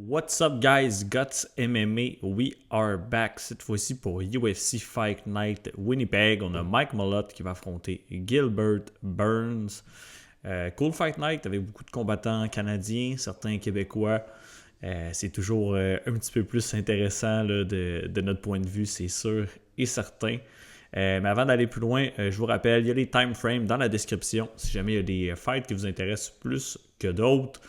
What's up guys, Guts MMA, we are back cette fois-ci pour UFC Fight Night Winnipeg. On a Mike Malott qui va affronter Gilbert Burns. Cool Fight Night avec beaucoup de combattants canadiens, certains québécois. C'est toujours un petit peu plus intéressant là, de notre point de vue, c'est sûr et certain. Mais avant d'aller plus loin, je vous rappelle, il y a les time frames dans la description si jamais il y a des fights qui vous intéressent plus que d'autres.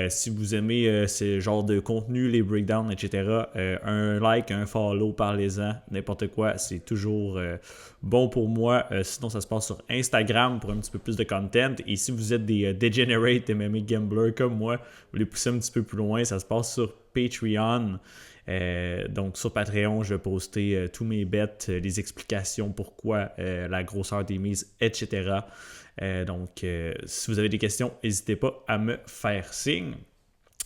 Si vous aimez ce genre de contenu, les breakdowns, etc., un like, un follow, parlez-en, n'importe quoi, c'est toujours bon pour moi. Sinon, ça se passe sur Instagram pour un petit peu plus de content. Et si vous êtes des degenerate MMA gamblers comme moi, vous voulez pousser un petit peu plus loin, ça se passe sur Patreon. Donc sur Patreon, je vais poster tous mes bets, les explications pourquoi, la grosseur des mises, etc. Donc si vous avez des questions, n'hésitez pas à me faire signe.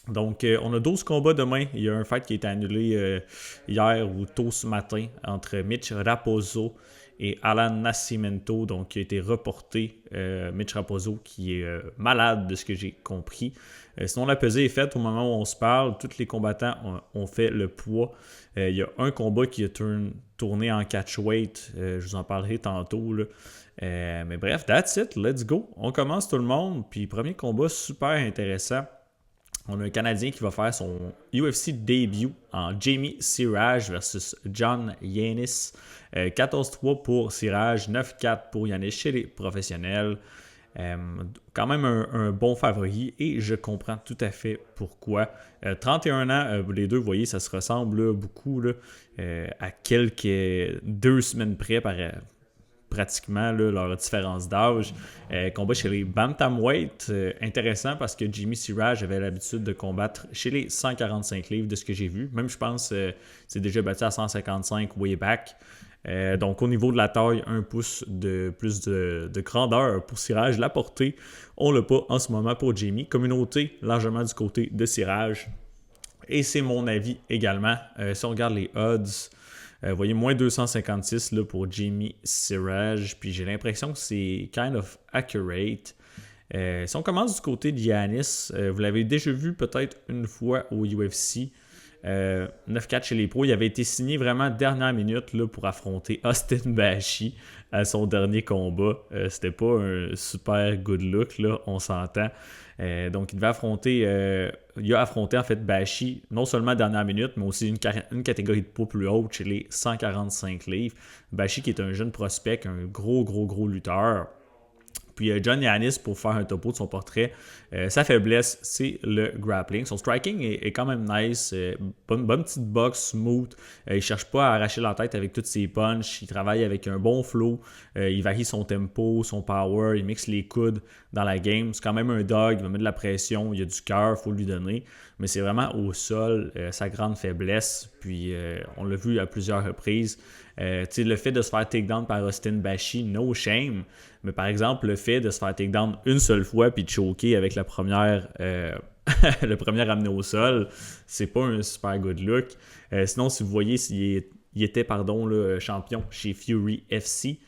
Donc on a 12 combats demain. Il y a un fight qui a été annulé hier ou tôt ce matin entre Mitch Raposo et Alan Nascimento, donc qui a été reporté. Mitch Raposo qui est malade de ce que j'ai compris. Sinon, la pesée est faite au moment où on se parle. Tous les combattants ont fait le poids. Il y a un combat qui a tourné en catchweight. Je vous en parlerai tantôt. Là. Mais bref, that's it. Let's go. On commence tout le monde. Puis premier combat super intéressant. On a un Canadien qui va faire son UFC debut en Jamie Siraj versus John Yanis. 14-3 pour Siraj, 9-4 pour Yanis chez les professionnels. Quand même un bon favori et je comprends tout à fait pourquoi. 31 ans, les deux, vous voyez, ça se ressemble là, beaucoup là, à quelques 2 semaines près pratiquement là, leur différence d'âge. Combat chez les Bantamweight, intéressant parce que Jimmy Siraj avait l'habitude de combattre chez les 145 livres de ce que j'ai vu. Même je pense c'est déjà battu à 155 way back. Donc au niveau de la taille, 1 pouce de plus de grandeur pour Siraj. La portée, on l'a pas en ce moment pour Jamie. Communauté largement du côté de Siraj. Et c'est mon avis également. Si on regarde les odds, vous voyez, moins 256 là, pour Jamie Siraj. Puis j'ai l'impression que c'est kind of accurate. Si on commence du côté de Yanis, vous l'avez déjà vu peut-être une fois au UFC. 9-4 chez les pros. Il avait été signé vraiment dernière minute là, pour affronter Austin Bashi à son dernier combat. C'était pas un super good look, là, on s'entend. Donc il devait affronter, il a affronté en fait Bashi, non seulement dernière minute, mais aussi une catégorie de poids plus haute chez les 145 livres. Bashi qui est un jeune prospect, un gros lutteur. Puis John Yanis, pour faire un topo de son portrait, sa faiblesse, c'est le grappling. Son striking est quand même nice. Bonne petite boxe, smooth. Il ne cherche pas à arracher la tête avec toutes ses punches. Il travaille avec un bon flow. Il varie son tempo, son power. Il mixe les coudes dans la game. C'est quand même un dog. Il va mettre de la pression. Il a du cœur, il faut lui donner. Mais c'est vraiment au sol sa grande faiblesse. Puis on l'a vu à plusieurs reprises. Le fait de se faire takedown par Austin Bashi, no shame. Mais par exemple, le fait de se faire takedown une seule fois puis de choquer avec la première, le premier amené au sol, c'est pas un super good look. Sinon, si vous voyez, il était là, champion chez Fury FC.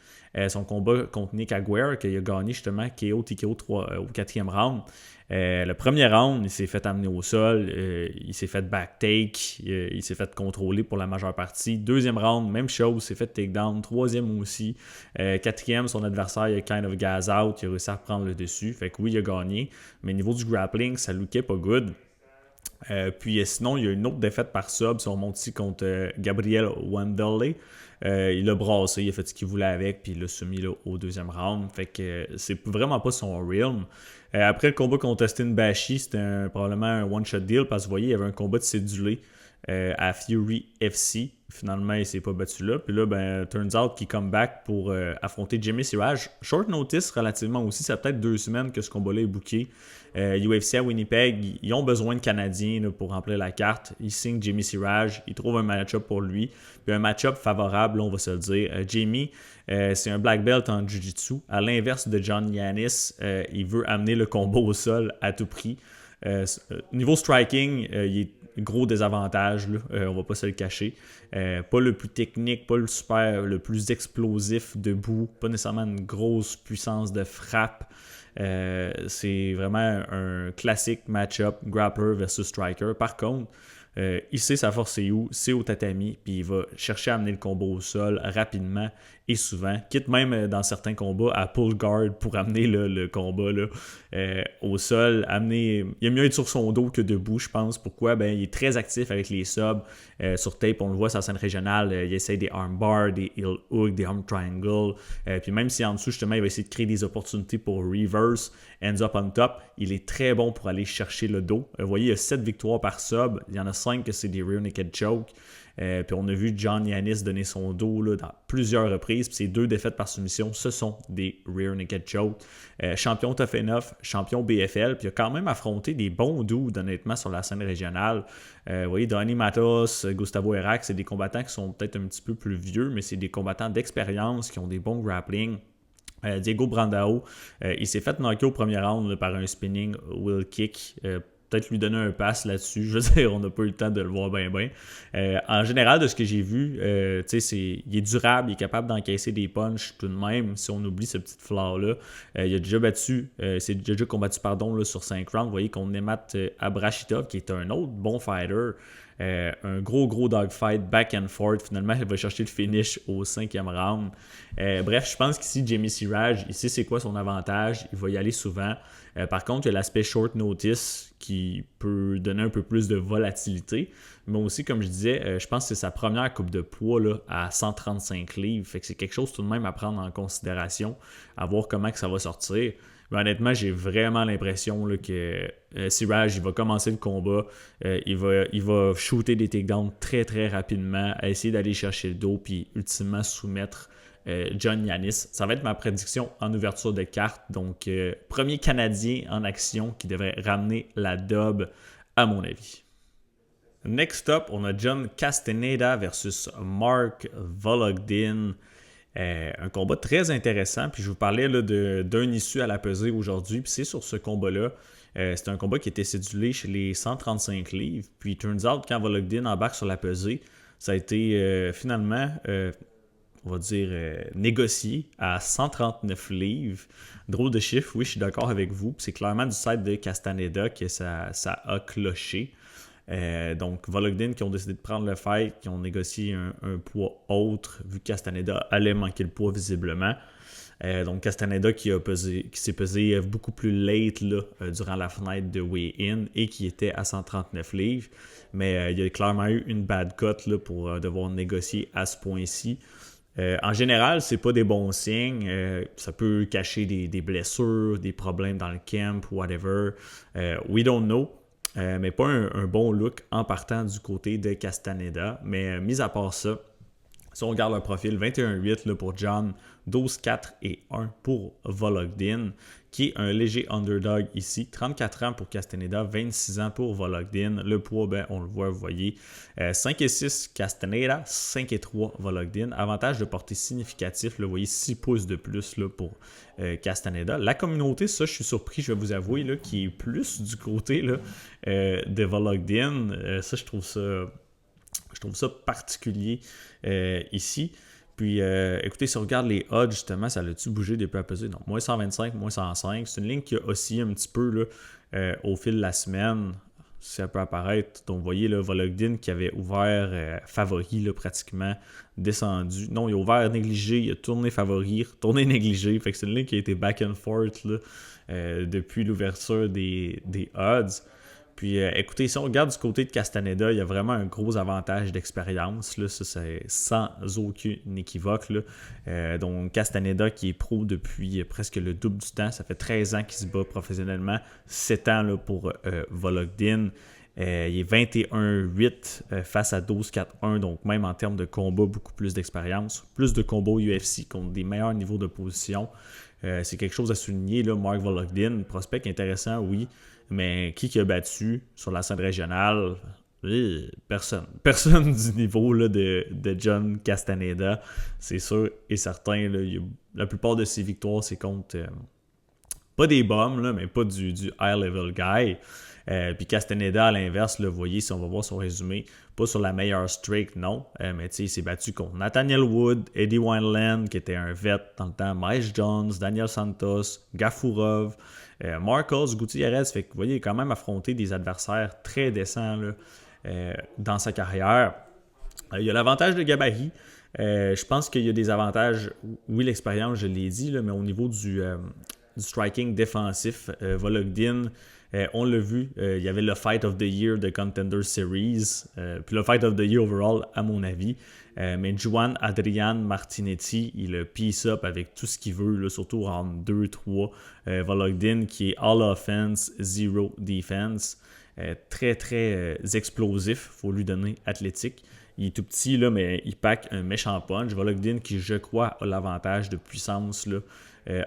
Son combat contre Nick Aguirre, qu'il a gagné justement KO TKO au 4e round. Le premier round, il s'est fait amener au sol, il s'est fait backtake, il s'est fait contrôler pour la majeure partie. Deuxième round, même chose, il s'est fait takedown. Troisième aussi. Quatrième, son adversaire, il a kind of gas out, il a réussi à reprendre le dessus. Fait que oui, il a gagné, mais au niveau du grappling, ça lookait pas good. Puis sinon, il y a une autre défaite par sub, si on monte ici contre Gabriel Wanderley. Il a brassé, il a fait ce qu'il voulait avec, puis il l'a soumis là, au deuxième round. Fait que c'est vraiment pas son realm. Après le combat contre Austin Bashi, c'était probablement un one-shot deal parce que vous voyez, il y avait un combat de cédulé à Fury FC. Finalement, il s'est pas battu là. Puis là, turns out qu'il come back pour affronter Jimmy Siraj. Short notice relativement aussi, ça fait peut-être 2 semaines que ce combat-là est booké. UFC à Winnipeg, ils ont besoin de Canadiens là, pour remplir la carte. Ils signent Jimmy Siraj, ils trouvent un match-up pour lui. Puis un match-up favorable, là, on va se le dire. Jamie, c'est un black belt en jiu-jitsu. À l'inverse de John Yanis, il veut amener le combat au sol à tout prix. Niveau striking, il est gros désavantage, là, on va pas se le cacher. Pas le plus technique, pas le plus explosif debout, pas nécessairement une grosse puissance de frappe. C'est vraiment un classique match-up grappler versus striker. Par contre, il sait sa force c'est où, c'est au tatami, puis il va chercher à amener le combat au sol rapidement et souvent, quitte même dans certains combats à pull guard pour amener le combat là, au sol, il aime mieux être sur son dos que debout, je pense. Pourquoi? Ben, il est très actif avec les subs. Sur tape, on le voit sur la scène régionale, il essaie des arm bars, des heel hooks, des arm triangles, puis même si en dessous, justement, il va essayer de créer des opportunités pour reverse, ends up on top, il est très bon pour aller chercher le dos. Vous voyez, il y a 7 victoires par sub, il y en a 5 que c'est des rear naked choke. Puis on a vu John Yanis donner son dos là, dans plusieurs reprises. Puis ces 2 défaites par soumission, ce sont des rear naked choke. Champion Tough Enough, champion BFL. Puis il a quand même affronté des bons dudes, honnêtement, sur la scène régionale. Vous voyez, Donny Matos, Gustavo Herak, c'est des combattants qui sont peut-être un petit peu plus vieux, mais c'est des combattants d'expérience qui ont des bons grappling. Diego Brandao, il s'est fait knocker au premier round là, par un spinning wheel kick. Peut-être lui donner un pass là-dessus. Je veux dire, on n'a pas eu le temps de le voir bien. En général, de ce que j'ai vu, il est durable, il est capable d'encaisser des punches tout de même, si on oublie ce petit flaw-là. Il a déjà combattu là, sur 5 rounds. Vous voyez qu'on émate Abrashitov, qui est un autre bon fighter. Un gros dogfight back and forth. Finalement, il va chercher le finish au 5e round. Bref, je pense qu'ici, Jamie Siraj, il sait c'est quoi son avantage. Il va y aller souvent. Par contre, il y a l'aspect short notice qui peut donner un peu plus de volatilité. Mais aussi, comme je disais, je pense que c'est sa première coupe de poids là, à 135 livres. Fait que c'est quelque chose tout de même à prendre en considération, à voir comment que ça va sortir. Mais honnêtement, j'ai vraiment l'impression là, que Siraj, il va commencer le combat, il va shooter des takedowns très très rapidement, à essayer d'aller chercher le dos, puis ultimement soumettre John Yanis. Ça va être ma prédiction en ouverture de carte. Donc, premier Canadien en action qui devrait ramener la dub, à mon avis. Next up, on a John Castaneda versus Mark Vologdin. Un combat très intéressant. Puis je vous parlais là, d'un issue à la pesée aujourd'hui. Puis c'est sur ce combat-là. C'est un combat qui était cédulé chez les 135 livres. Puis turns out, quand Vologdin embarque sur la pesée, ça a été finalement, on va dire, négocié à 139 livres. Drôle de chiffre, oui, je suis d'accord avec vous. Puis c'est clairement du side de Castaneda que ça a cloché. Donc, Vologdin qui ont décidé de prendre le fight, qui ont négocié un poids autre, vu que Castaneda allait manquer le poids visiblement. Donc, Castaneda qui s'est pesé beaucoup plus late là, durant la fenêtre de weigh-in et qui était à 139 livres. Mais il y a clairement eu une bad cut là, pour devoir négocier à ce point-ci. En général, c'est pas des bons signes. Ça peut cacher des blessures, des problèmes dans le camp, whatever. We don't know. Mais pas un bon look en partant du côté de Castaneda. Mais mis à part ça, si on regarde le profil, 21-8 là, pour John, 12-4 et 1 pour Vologdin, qui est un léger underdog ici. 34 ans pour Castaneda, 26 ans pour Vologdin. Le poids, ben, on le voit, vous voyez. 5-6 Castaneda, 5-3 Vologdin. Avantage de portée significatif, là, vous voyez, 6 pouces de plus là, pour Castaneda. La communauté, ça, je suis surpris, je vais vous avouer, là, qui est plus du côté là, de Vologdin. Ça, je trouve ça particulier ici. Puis, écoutez, si on regarde les odds, justement, ça l'a-tu bougé depuis à peser? Non, moins 125, moins 105. C'est une ligne qui a oscillé un petit peu là, au fil de la semaine. Si ça peut apparaître. Donc, vous voyez, là, Vologdin qui avait ouvert favori, là, pratiquement descendu. Non, il a ouvert négligé, il a tourné favori, retourné négligé. Fait que c'est une ligne qui a été back and forth là, depuis l'ouverture des odds. Puis, écoutez, si on regarde du côté de Castaneda, il y a vraiment un gros avantage d'expérience. Là, ça, c'est sans aucune équivoque. Là. Donc, Castaneda qui est pro depuis presque le double du temps. Ça fait 13 ans qu'il se bat professionnellement. 7 ans là, pour Vologdin. Il est 21-8 face à 12-4-1. Donc, même en termes de combat, beaucoup plus d'expérience. Plus de combats UFC contre des meilleurs niveaux de position. C'est quelque chose à souligner. Là, Mark Vologdin, prospect intéressant, oui. Mais qui a battu sur la scène régionale? Personne. Personne du niveau là, de John Castaneda. C'est sûr et certain. Là, la plupart de ses victoires, c'est contre pas des bombes, là, mais pas du high-level guy. Puis Castaneda, à l'inverse, vous voyez, si on va voir son résumé, pas sur la meilleure streak, non. Mais il s'est battu contre Nathaniel Wood, Eddie Wineland, qui était un vet dans le temps, Miles Jones, Daniel Santos, Gafurov, Marcos Gutiérrez. Fait que vous voyez, il a quand même affronté des adversaires très décents là, dans sa carrière. Il y a l'avantage de gabarit. Je pense qu'il y a des avantages, oui, l'expérience, je l'ai dit, là, mais au niveau du striking défensif, Volodin, on l'a vu, il y avait le Fight of the Year de Contender Series, puis le Fight of the Year overall, à mon avis. Mais Juan Adrian Martinetti, il a piece up avec tout ce qu'il veut, là, surtout en 2-3. Volodin, qui est all offense, zero defense. Très, très explosif, il faut lui donner athlétique. Il est tout petit, là, mais il pack un méchant punch. Volodin, qui, je crois, a l'avantage de puissance là,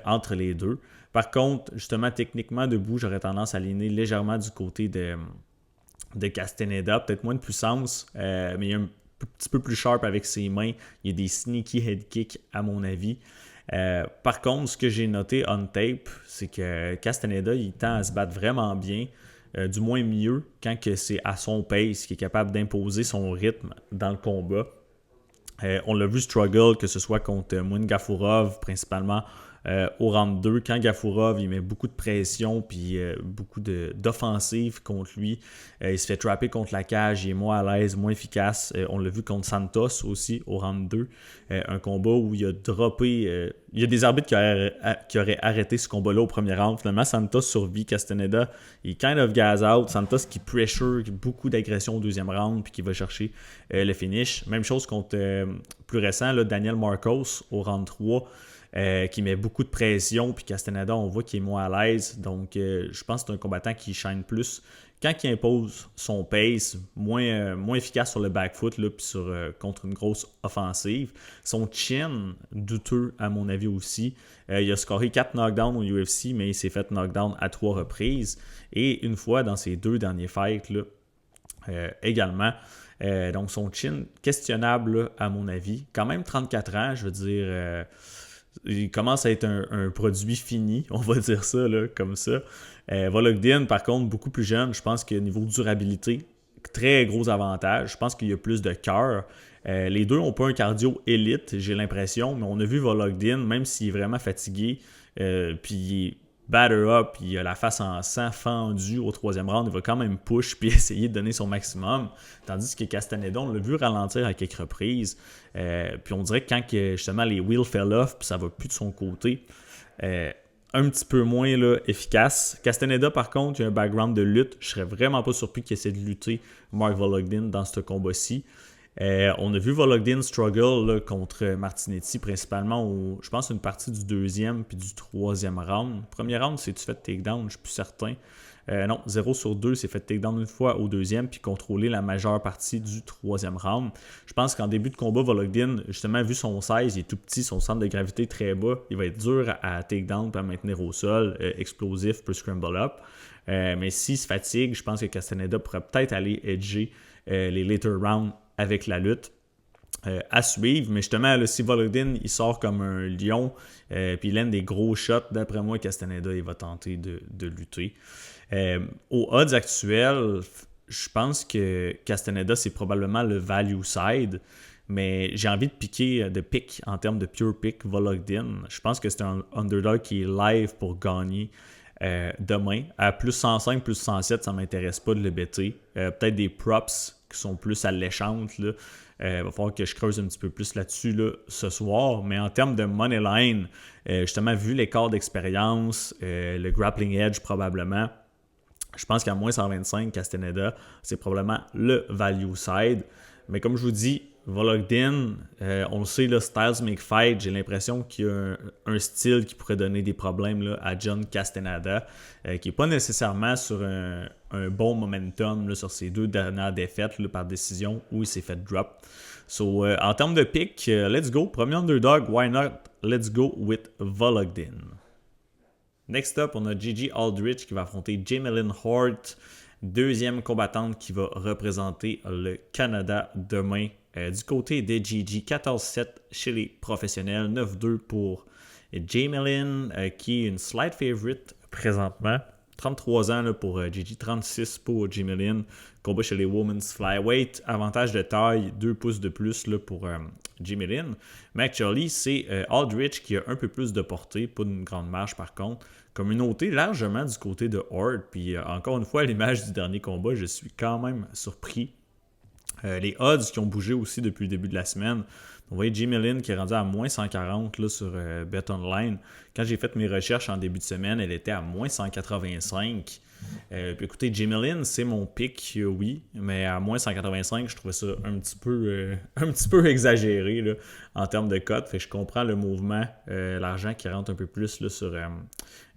entre les deux. Par contre, justement, techniquement, debout, j'aurais tendance à aligner légèrement du côté de Castaneda. Peut-être moins de puissance, mais il est un petit peu plus sharp avec ses mains. Il y a des sneaky head kicks, à mon avis. Par contre, ce que j'ai noté on tape, c'est que Castaneda, il tend à se battre vraiment bien. Du moins mieux quand que c'est à son pace, qu'il est capable d'imposer son rythme dans le combat. On l'a vu struggle, que ce soit contre Moin Gafurov, principalement au round 2. Quand Gafurov, il met beaucoup de pression puis beaucoup d'offensive contre lui, il se fait trapper contre la cage, il est moins à l'aise, moins efficace. On l'a vu contre Santos aussi au round 2. Un combat où il a droppé... il y a des arbitres qui auraient arrêté ce combat-là au premier round. Finalement, Santos survit. Castaneda, il kind of gas out. Santos qui pressure, beaucoup d'agression au deuxième round puis qui va chercher le finish. Même chose contre plus récent, là, Daniel Marcos au round 3. Qui met beaucoup de pression, puis Castaneda, on voit qu'il est moins à l'aise. Donc, je pense que c'est un combattant qui shine plus quand il impose son pace, moins efficace sur le back foot, là, puis contre une grosse offensive. Son chin, douteux à mon avis aussi. Il a scoré 4 knockdowns au UFC, mais il s'est fait knockdown à 3 reprises. Et une fois dans ses 2 derniers fights, là, également. Donc, son chin, questionnable là, à mon avis. Quand même 34 ans, je veux dire... il commence à être un produit fini, on va dire ça là, comme ça. Volodin, par contre, beaucoup plus jeune, je pense qu'au niveau durabilité, très gros avantage. Je pense qu'il y a plus de cœur. Les deux n'ont pas un cardio élite, j'ai l'impression, mais on a vu Volodin, même s'il est vraiment fatigué, puis il est batter up, il a la face en sang fendue au 3e round, il va quand même push puis essayer de donner son maximum. Tandis que Castaneda, on l'a vu ralentir à quelques reprises. Puis on dirait que quand justement les wheels fell off, puis ça va plus de son côté, un petit peu moins là, efficace. Castaneda, par contre, il a un background de lutte. Je serais vraiment pas surpris qu'il essaie de lutter Mark Volodin dans ce combat-ci. On a vu Volodin struggle là, contre Martinetti, principalement, je pense, une partie du 2e puis du 3e round. Premier round, c'est-tu fait takedown? Je ne suis plus certain. Non, 0 sur 2, c'est fait takedown une fois au 2e puis contrôler la majeure partie du 3e round. Je pense qu'en début de combat, Volodin, justement, vu son size, il est tout petit, son centre de gravité très bas. Il va être dur à takedown et à maintenir au sol, explosif, peut scramble up. Mais s'il se fatigue, je pense que Castaneda pourrait peut-être aller edger les later rounds avec la lutte à suivre. Mais justement, là, si Volodin il sort comme un lion puis il lène des gros shots, d'après moi, Castaneda il va tenter de lutter. Aux odds actuels, je pense que Castaneda c'est probablement le value side, mais j'ai envie de pick en termes de pure pick Volodin. Je pense que c'est un underdog qui est live pour gagner demain. À plus 105, plus 107, ça ne m'intéresse pas de le better. Peut-être des props qui sont plus alléchantes. Là. Va falloir que je creuse un petit peu plus là-dessus là, ce soir. Mais en termes de money line, justement, vu l'écart d'expérience, le grappling edge probablement, je pense qu'à moins 125, Castaneda, c'est probablement le value side. Mais comme je vous dis, Volodin, on le sait, là, styles make fight. J'ai l'impression qu'il y a un style qui pourrait donner des problèmes là, à John Castaneda, qui n'est pas nécessairement sur un bon momentum là, sur ses 2 dernières défaites là, par décision où il s'est fait drop. So, en termes de pick, let's go. Premier underdog, why not? Let's go with Volodin. Next up, on a Gigi Aldrich qui va affronter Jamelyn Hort, 2e combattante qui va représenter le Canada demain. Du côté de Gigi, 14-7 chez les professionnels, 9-2 pour Jamelyn, qui est une slight favorite présentement. 33 ans là, pour Gigi, 36 pour Jimmy Lynn. Combat chez les Women's Flyweight. Avantage de taille, 2 pouces de plus là, pour Jimmy Lynn. Mais actually, c'est Aldrich qui a un peu plus de portée, pas une grande marge par contre. Communauté largement du côté de Horde. Puis encore une fois, à l'image du dernier combat, je suis quand même surpris. Les odds qui ont bougé aussi depuis le début de la semaine. Vous voyez Jimmy Lynn qui est rendu à moins 140 là, sur BetOnline. Quand j'ai fait mes recherches en début de semaine, elle était à moins 185. Puis écoutez, Jimmy Lynn, c'est mon pick, oui, mais à moins 185, je trouvais ça un petit peu exagéré là, en termes de cote. Fait que je comprends le mouvement, l'argent qui rentre un peu plus là, sur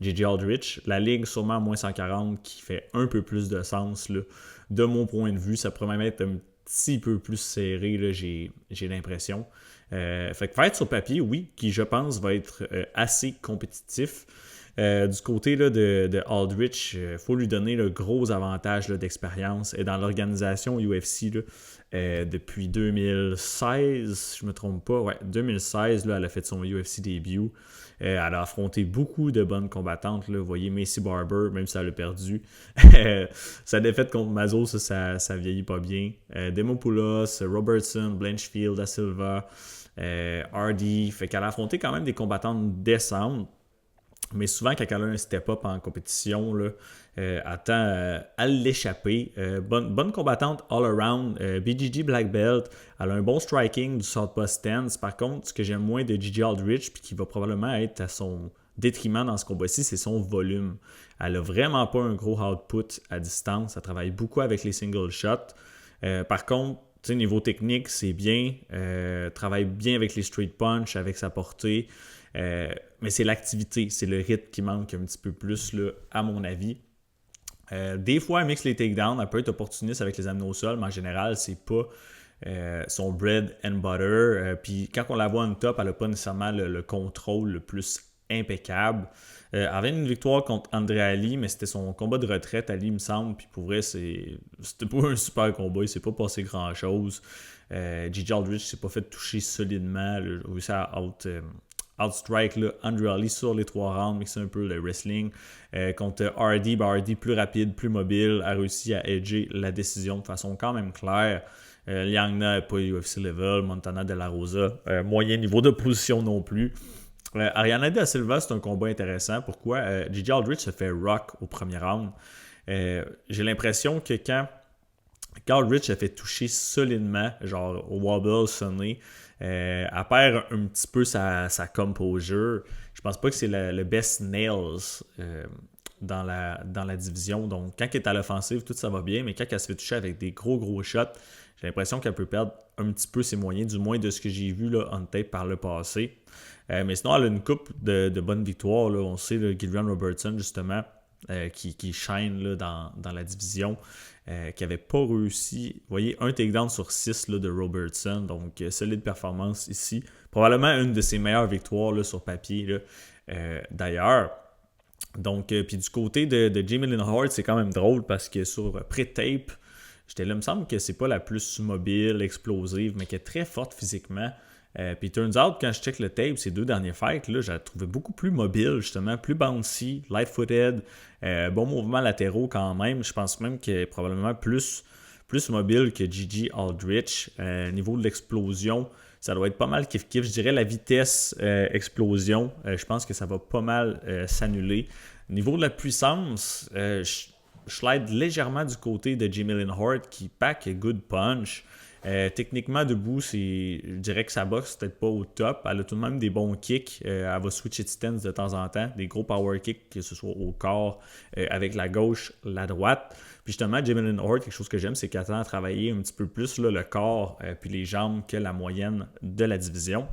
J.J. Aldrich. La ligue, sûrement à moins 140, qui fait un peu plus de sens là, de mon point de vue. Ça pourrait même être un petit peu plus serré, là, j'ai l'impression. Fait que fight sur papier, oui, qui je pense va être assez compétitif. Du côté là, de Aldrich, il faut lui donner le gros avantage là, d'expérience. Et dans l'organisation UFC, là, depuis 2016, je ne me trompe pas, ouais, 2016, là, elle a fait son UFC début. Elle a affronté beaucoup de bonnes combattantes. Là. Vous voyez Macy Barber, même si elle a perdu. Sa défaite contre Mazo, ça vieillit pas bien. Demopoulos, Robertson, Blanchfield, Da Silva, Hardy. Fait qu'elle a affronté quand même des combattantes décentes. Mais souvent, quand elle a un step-up en compétition, là, elle tend à l'échapper. Bonne combattante all-around. BJJ Black Belt. Elle a un bon striking du southpaw stance. Par contre, ce que j'aime moins de Gigi Aldrich, puis qui va probablement être à son détriment dans ce combat-ci, c'est son volume. Elle a vraiment pas un gros output à distance. Elle travaille beaucoup avec les single shots. Par contre, niveau technique, c'est bien. Travaille bien avec les straight punch, avec sa portée. Mais c'est l'activité, c'est le rythme qui manque un petit peu plus, là, à mon avis. Des fois, elle mixe les takedowns, elle peut être opportuniste avec les amener au sol, mais en général, c'est pas son bread and butter. Puis quand on la voit en top, elle n'a pas nécessairement le contrôle le plus impeccable. Elle avait une victoire contre André Ali, mais c'était son combat de retraite, Ali, il me semble. Puis pour vrai, c'était pas un super combat, il s'est pas passé grand-chose. J.J. Aldrich s'est pas fait toucher solidement. Il a réussi à outstrike André Ali sur les 3 rounds, mixer un peu le wrestling. Contre Hardy, Hardy plus rapide, plus mobile, a réussi à edger la décision de façon quand même claire. Liangna n'est pas UFC level, Montana De La Rosa, moyen niveau de position non plus. Ariana Da Silva, c'est un combat intéressant. Pourquoi? J.J. Aldrich se fait rock au premier round. J'ai l'impression que quand Aldrich a fait toucher solidement, genre au wobble sonné, elle perd un petit peu sa composure. Je pense pas que c'est le best nails dans la division. Donc, quand elle est à l'offensive, tout ça va bien, mais quand elle se fait toucher avec des gros shots, j'ai l'impression qu'elle peut perdre un petit peu ses moyens, du moins de ce que j'ai vu là, on tape par le passé. Mais sinon, elle a une coupe de bonnes victoires. Là. On sait, là, Gillian Robertson, justement, qui shine là, dans la division, qui n'avait pas réussi. Vous voyez, un takedown sur 6 là, de Robertson, donc solide performance ici. Probablement une de ses meilleures victoires là, sur papier, là, d'ailleurs. Donc, puis du côté de Jamie Lynn Horde, c'est quand même drôle parce que sur pré-tape, j'étais là, il me semble que c'est pas la plus mobile, explosive, mais qui est très forte physiquement. Puis turns out, quand je check le tape, ces 2 derniers fights, là, je la trouvais beaucoup plus mobile, justement, plus bouncy, light-footed, bon mouvement latéraux quand même. Je pense même qu'elle est probablement plus mobile que Gigi Aldrich. Niveau de l'explosion, ça doit être pas mal kiff-kiff. Je dirais la vitesse explosion, je pense que ça va pas mal s'annuler. Niveau de la puissance, je slide légèrement du côté de Jamie Lynn Horde qui pack a good punch. Techniquement, debout, je dirais que sa boxe peut-être pas au top. Elle a tout de même des bons kicks. Elle va switcher de stance de temps en temps. Des gros power kicks, que ce soit au corps, avec la gauche, la droite. Puis justement, Jamie Lynn Horde, quelque chose que j'aime, c'est qu'elle tend à travailler un petit peu plus là, le corps puis les jambes que la moyenne de la division.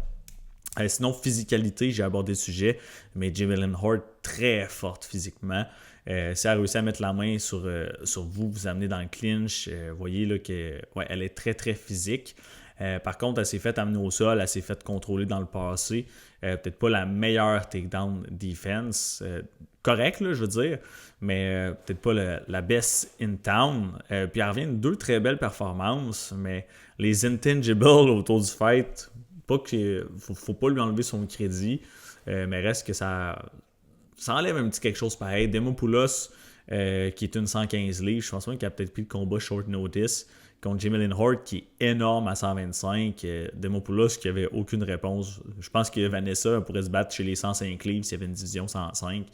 Sinon, physicalité, j'ai abordé le sujet, mais Jamie Lynn Horde, très forte physiquement. Si elle réussit à mettre la main sur vous, vous amener dans le clinch, vous voyez là, elle est très très physique. Par contre, elle s'est fait amener au sol, elle s'est fait contrôler dans le passé. Peut-être pas la meilleure takedown defense. Correct, là, je veux dire, mais peut-être pas la best in town. Puis elle revient de 2 très belles performances, mais les intangibles autour du fight, pas que faut pas lui enlever son crédit, mais reste que ça enlève un petit quelque chose pareil. Demopoulos, qui est une 115 livres. Je pense même qu'il a peut-être pris le combat short notice contre Jamie Hart, qui est énorme à 125. Demopoulos, qui n'avait aucune réponse. Je pense que Vanessa pourrait se battre chez les 105 livres s'il y avait une division 105.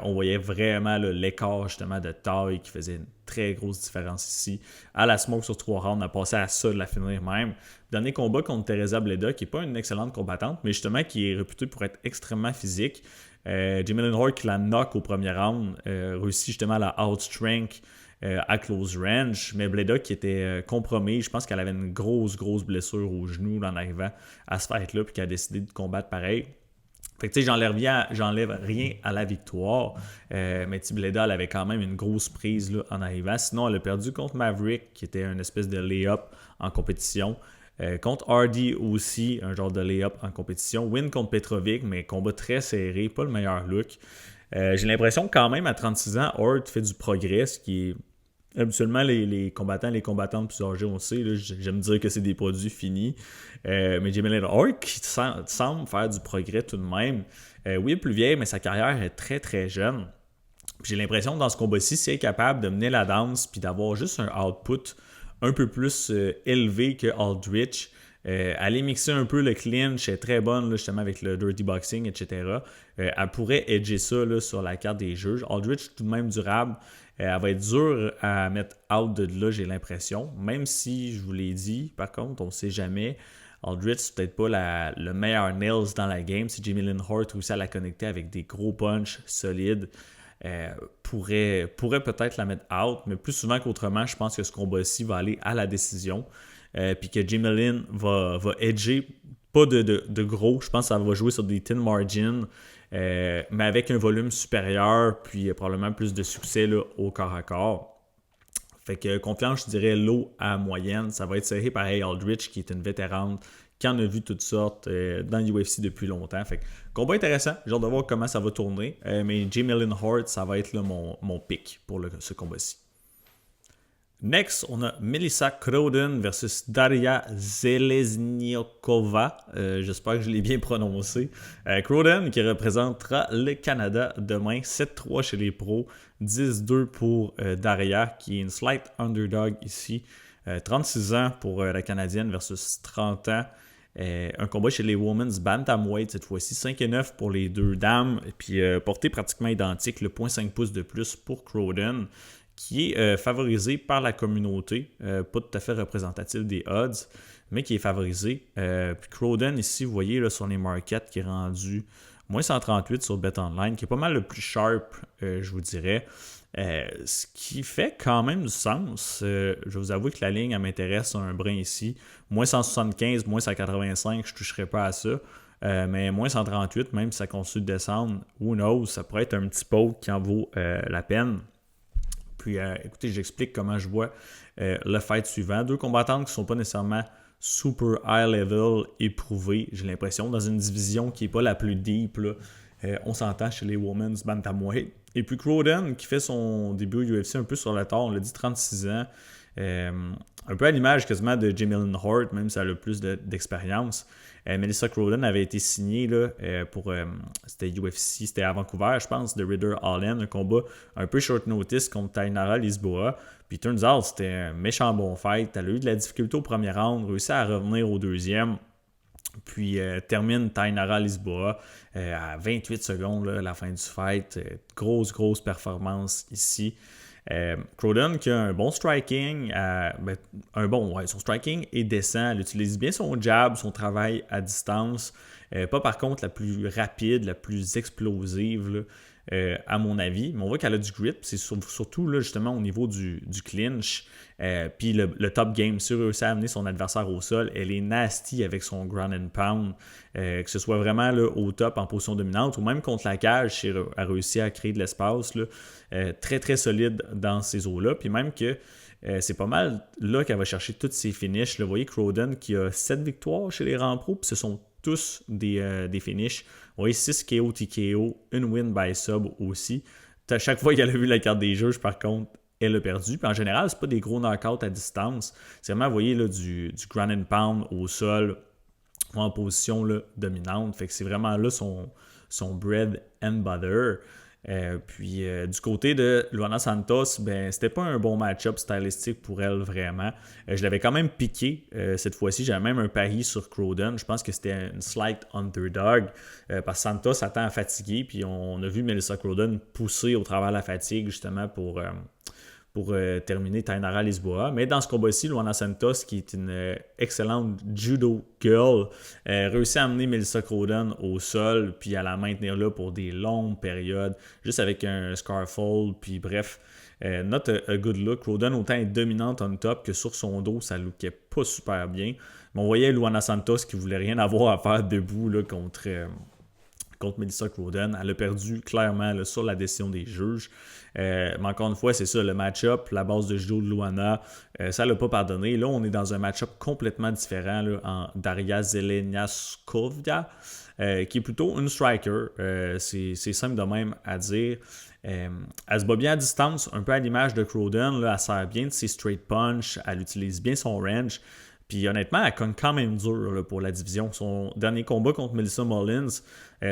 On voyait vraiment l'écart justement de taille qui faisait une très grosse différence ici. À la smoke sur 3 rounds, on a passé à ça de la finir même. Dernier combat contre Teresa Bleda, qui n'est pas une excellente combattante, mais justement qui est réputée pour être extrêmement physique. Jamie Hart qui la knock au premier round, réussit justement à la outstrength à close range, mais Bleda qui était compromis, je pense qu'elle avait une grosse blessure au genou en arrivant à ce fight-là, puis qui a décidé de combattre pareil. Fait que tu sais, j'enlève rien à la victoire, mais Bleda, elle avait quand même une grosse prise là, en arrivant. Sinon, elle a perdu contre Maverick, qui était une espèce de lay-up en compétition. Contre Hardy aussi, un genre de lay-up en compétition. Win contre Petrovic, mais combat très serré, pas le meilleur look. J'ai l'impression que quand même, à 36 ans, Hart fait du progrès, ce qui est habituellement les combattants, les combattantes plus âgés, on le sait, là, j'aime dire que c'est des produits finis. Mais Jamie Hart qui semble faire du progrès tout de même. Oui, il est plus vieille, mais sa carrière est très très jeune. Puis j'ai l'impression que dans ce combat-ci, c'est capable de mener la danse puis d'avoir juste un output un peu plus élevé que Aldrich. Aller mixer un peu le clinch, elle est très bonne là, justement avec le dirty boxing, etc. Elle pourrait edger ça là, sur la carte des juges. Aldrich tout de même durable. Elle va être dure à mettre out de là, j'ai l'impression. Même si, je vous l'ai dit, par contre, on ne sait jamais. Aldrich, c'est peut-être pas le meilleur nails dans la game. Si Jamie Hart réussit à la connecter avec des gros punches solides, pourrait peut-être la mettre out. Mais plus souvent qu'autrement, je pense que ce combat-ci va aller à la décision. Puis que Jamie Lynn va edger, pas de gros, je pense que ça va jouer sur des thin margins, mais avec un volume supérieur, puis probablement plus de succès là, au corps à corps. Fait que confiance, je dirais low à moyenne. Ça va être serré pareil Aldrich, qui est une vétérane, qui en a vu toutes sortes dans l'UFC depuis longtemps. Fait que combat intéressant, j'ai hâte de voir comment ça va tourner. Mais Jamie Lynn Hart, ça va être là, mon pick pour ce combat-ci. Next, on a Melissa Kroden versus Daria Zelezniakova. J'espère que je l'ai bien prononcé. Kroden qui représentera le Canada demain. 7-3 chez les pros. 10-2 pour Daria qui est une slight underdog ici. 36 ans pour la Canadienne versus 30 ans. Un combat chez les Women's Bantamweight cette fois-ci. 5-9 pour les deux dames. Et puis portée pratiquement identique. Le 0.5 pouces de plus pour Kroden, qui est favorisé par la communauté, pas tout à fait représentatif des odds, mais qui est favorisé. Puis Kroden, ici, vous voyez là, sur les markets, qui est rendu moins 138 sur BetOnline, qui est pas mal le plus sharp, je vous dirais. Ce qui fait quand même du sens. Je vous avoue que la ligne, elle m'intéresse un brin ici. Moins 175, moins 185, je ne toucherai pas à ça. Mais moins 138, même si ça continue de descendre, who knows, ça pourrait être un petit poke qui en vaut la peine. Puis, écoutez, j'explique comment je vois le fight suivant. Deux combattantes qui ne sont pas nécessairement super high level éprouvées, j'ai l'impression, dans une division qui n'est pas la plus deep. Là. On s'entend chez les Women's Bantamweight. Et puis Kroden qui fait son début au UFC un peu sur le tard, on l'a dit, 36 ans. Un peu à l'image quasiment de Jamie Lynn Hart, même si elle a plus d'expérience. Melissa Kroden avait été signée là, pour c'était UFC, c'était à Vancouver, je pense, de Ridder Allen, un combat un peu short notice contre Tainara Lisboa. Puis turns out, c'était un méchant bon fight. Elle a eu de la difficulté au premier round, réussi à revenir au deuxième. Puis termine Tainara Lisboa à 28 secondes là, à la fin du fight. Grosse performance ici. Kroden qui a un bon striking, son striking est décent, elle utilise bien son jab, son travail à distance, pas par contre la plus rapide, la plus explosive là, à mon avis, mais on voit qu'elle a du grip, c'est surtout là, justement au niveau du clinch, puis le top game, si elle réussit à amener son adversaire au sol, elle est nasty avec son ground and pound, que ce soit vraiment là, au top en position dominante ou même contre la cage, si elle a réussi à créer de l'espace, là, très solide dans ces eaux-là, puis même que c'est pas mal là qu'elle va chercher toutes ses finishes. Là, vous voyez Kroden qui a 7 victoires chez les rangs pro, puis ce sont tous des finishes. Vous voyez 6 KO, TKO, une win by sub aussi. À chaque fois qu'elle a vu la carte des juges, par contre, elle a perdu. Puis en général, c'est pas des gros knockouts à distance. C'est vraiment, vous voyez, là, du ground and pound au sol ou en position là, dominante. Fait que c'est vraiment là son bread and butter. Puis du côté de Luana Santos, ben c'était pas un bon match-up stylistique pour elle vraiment. Je l'avais quand même piqué cette fois-ci. J'avais même un pari sur Crowden. Je pense que c'était une slight underdog parce que Santos attend à fatiguer. Puis on a vu Melissa Crowden pousser au travers de la fatigue justement pour terminer Tainara Lisboa. Mais dans ce combat-ci, Luana Santos, qui est une excellente judo girl, réussit à amener Melissa Crowden au sol, puis à la maintenir là pour des longues périodes, juste avec un scarfold, puis bref, not a good look. Crowden, autant est dominante on top que sur son dos, ça lookait pas super bien. Mais on voyait Luana Santos qui voulait rien avoir à faire debout là, contre Melissa Crowden. Elle a perdu clairement là, sur la décision des juges. Mais encore une fois, c'est ça, le match-up, la base de judo de Luana, ça ne l'a pas pardonné. Là, on est dans un match-up complètement différent là, en Daria Zeleniaskovia, qui est plutôt une striker. C'est simple de même à dire. Elle se bat bien à distance, un peu à l'image de Crowden. Là, elle sert bien de ses straight punch, elle utilise bien son range. Puis honnêtement, elle cogne quand même dur là, pour la division. Son dernier combat contre Melissa Mullins,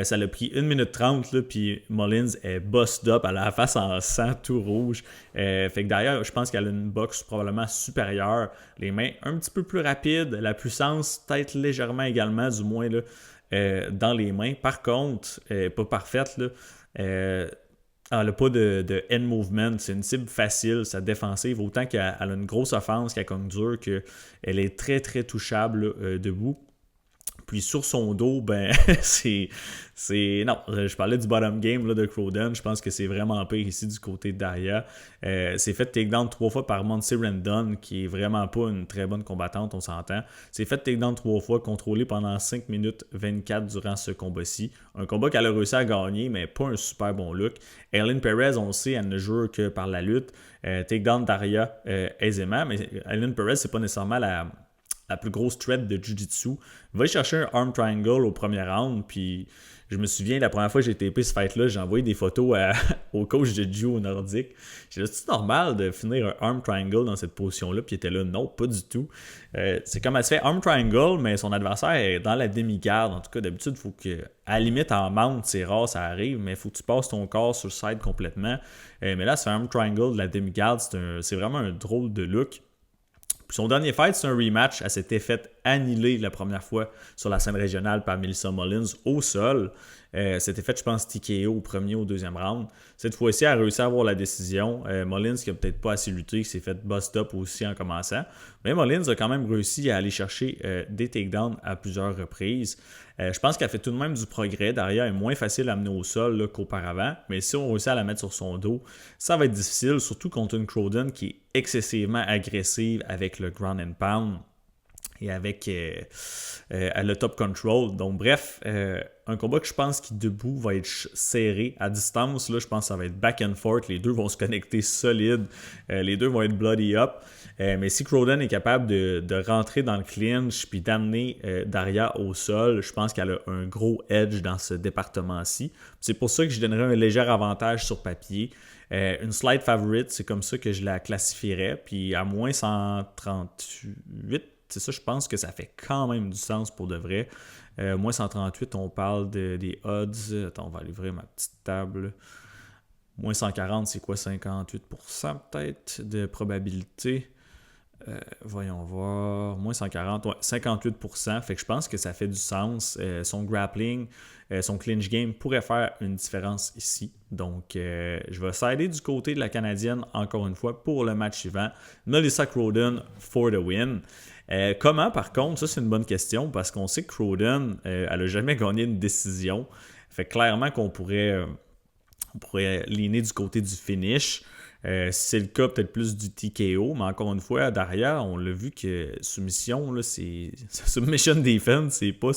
ça l'a pris 1 minute 30, là, puis Mullins est bossed up, elle a la face en sang tout rouge. Fait que d'ailleurs, je pense qu'elle a une boxe probablement supérieure. Les mains un petit peu plus rapides, la puissance peut-être légèrement également, du moins là, dans les mains. Par contre, pas parfaite, là. Elle n'a pas de end movement, c'est une cible facile, sa défensive, autant qu'elle a une grosse offense, qu'elle cogne dur, qu'elle est très très touchable debout. Puis sur son dos, ben non, je parlais du bottom game là, de Crowden, je pense que c'est vraiment pire ici du côté de Daria. C'est fait takedown 3 fois par Monty Rendon, qui est vraiment pas une très bonne combattante, on s'entend. C'est fait takedown 3 fois, contrôlé pendant 5 minutes 24 durant ce combat-ci. Un combat qu'elle a réussi à gagner, mais pas un super bon look. Aylin Perez, on le sait, elle ne joue que par la lutte. Takedown Daria aisément, mais Aylin Perez, c'est pas nécessairement la plus grosse threat de Jiu-Jitsu. Va chercher un arm triangle au premier round, puis je me souviens, la première fois que j'ai tapé ce fight-là, j'ai envoyé des photos au coach de Jiu nordique. J'ai dit, c'est normal de finir un arm triangle dans cette position-là, puis il était là, non, pas du tout. C'est comme elle se fait arm triangle, mais son adversaire est dans la demi-garde. En tout cas, d'habitude, il faut que, à la limite, en mount, c'est rare, ça arrive, mais il faut que tu passes ton corps sur le side complètement. Mais là, c'est un arm triangle de la demi-garde, c'est vraiment un drôle de look. Puis son dernier fight, c'est un rematch. Elle s'était fait annihiler la première fois sur la scène régionale par Melissa Mullins au sol. C'était fait, je pense, TKO au premier ou au deuxième round. Cette fois-ci, elle a réussi à avoir la décision. Mullins, qui n'a peut-être pas assez lutté, qui s'est fait bust up aussi en commençant. Mais Mullins a quand même réussi à aller chercher des takedowns à plusieurs reprises. Je pense qu'elle fait tout de même du progrès. Daria est moins facile à amener au sol là, qu'auparavant. Mais si on réussit à la mettre sur son dos, ça va être difficile, surtout contre une Crowden qui est excessivement agressive avec le ground and pound et avec le top control. Donc bref, un combat que je pense qui debout va être serré. À distance, là, je pense que ça va être back and forth. Les deux vont se connecter solide. Les deux vont être bloody up. Mais si Crowden est capable de rentrer dans le clinch puis d'amener Daria au sol, je pense qu'elle a un gros edge dans ce département-ci. C'est pour ça que je donnerais un léger avantage sur papier. Une slight favorite, c'est comme ça que je la classifierais. Puis à moins 138, c'est ça, je pense que ça fait quand même du sens pour de vrai. Moins 138, on parle des odds. Attends, on va aller ouvrir ma petite table. Moins 140, c'est quoi? 58% peut-être de probabilité. Voyons voir. Moins 140, ouais, 58%. Fait que je pense que ça fait du sens. Son grappling, son clinch game pourrait faire une différence ici. Donc, je vais sider du côté de la Canadienne encore une fois pour le match suivant. Melissa Crowden for the win. Comment, par contre, ça c'est une bonne question parce qu'on sait que Crowden, elle n'a jamais gagné une décision. Fait que clairement qu'on pourrait leaner du côté du finish. Si c'est le cas, peut-être plus du TKO, mais encore une fois, derrière, on l'a vu que soumission, là, submission defense, c'est pas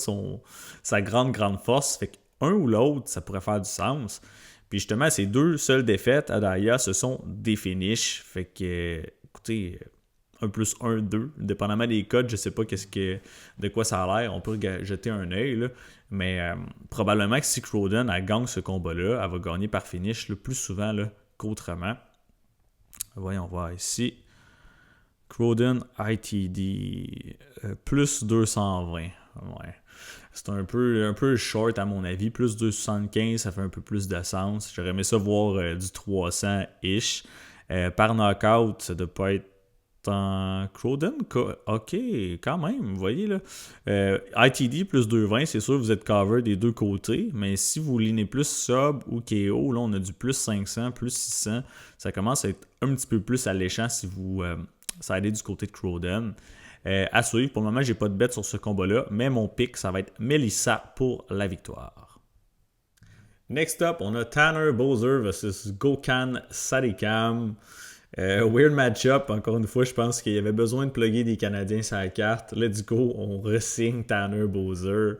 sa grande force. Fait qu'un ou l'autre, ça pourrait faire du sens. Puis justement, ces deux seules défaites à Daria, ce sont des finishes. Fait que, écoutez, 1 plus 1, 2, dépendamment des codes, je sais pas de quoi ça a l'air, on peut jeter un œil, là. Mais probablement que si Crowden elle gagne ce combat-là, elle va gagner par finish le plus souvent là, qu'autrement. Voyons voir ici. Crowden ITD plus 220. Ouais. C'est un peu short à mon avis. Plus 2,75, ça fait un peu plus de sens. J'aurais aimé ça voir du 300-ish. Par knockout, ça doit pas être en Croden. Ok, quand même, vous voyez là. ITD plus 2,20, c'est sûr vous êtes cover des deux côtés. Mais si vous linez plus sub ou KO, là on a du plus 500, plus 600. Ça commence à être un petit peu plus alléchant si vous ça allait du côté de Croden. À suivre, pour le moment, j'ai pas de bet sur ce combat-là, mais mon pick, ça va être Melissa pour la victoire. Next up, on a Tanner Boser versus Gokhan Sarikam. Weird match-up, encore une fois, je pense qu'il y avait besoin de plugger des Canadiens sur la carte. Let's go, on re-signe Tanner Boser.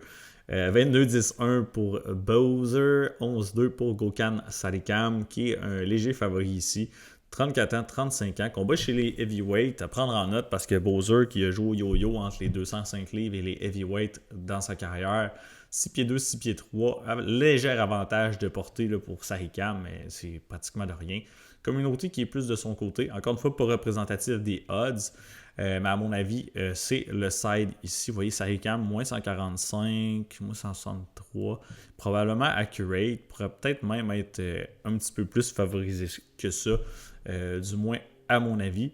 22-10-1 pour Boser, 11-2 pour Gokhan Sarikam, qui est un léger favori ici. 34 ans, 35 ans, combat chez les heavyweights, à prendre en note parce que Boser, qui a joué au yo-yo entre les 205 livres et les heavyweights dans sa carrière, 6 pieds 2, 6 pieds 3, léger avantage de portée là, pour Sarikam, mais c'est pratiquement de rien. Communauté qui est plus de son côté, encore une fois pas représentative des odds, mais à mon avis, c'est le side ici. Vous voyez, Sarikam, moins 145, moins 163, probablement accurate, pourrait peut-être même être un petit peu plus favorisé que ça. Du moins à mon avis.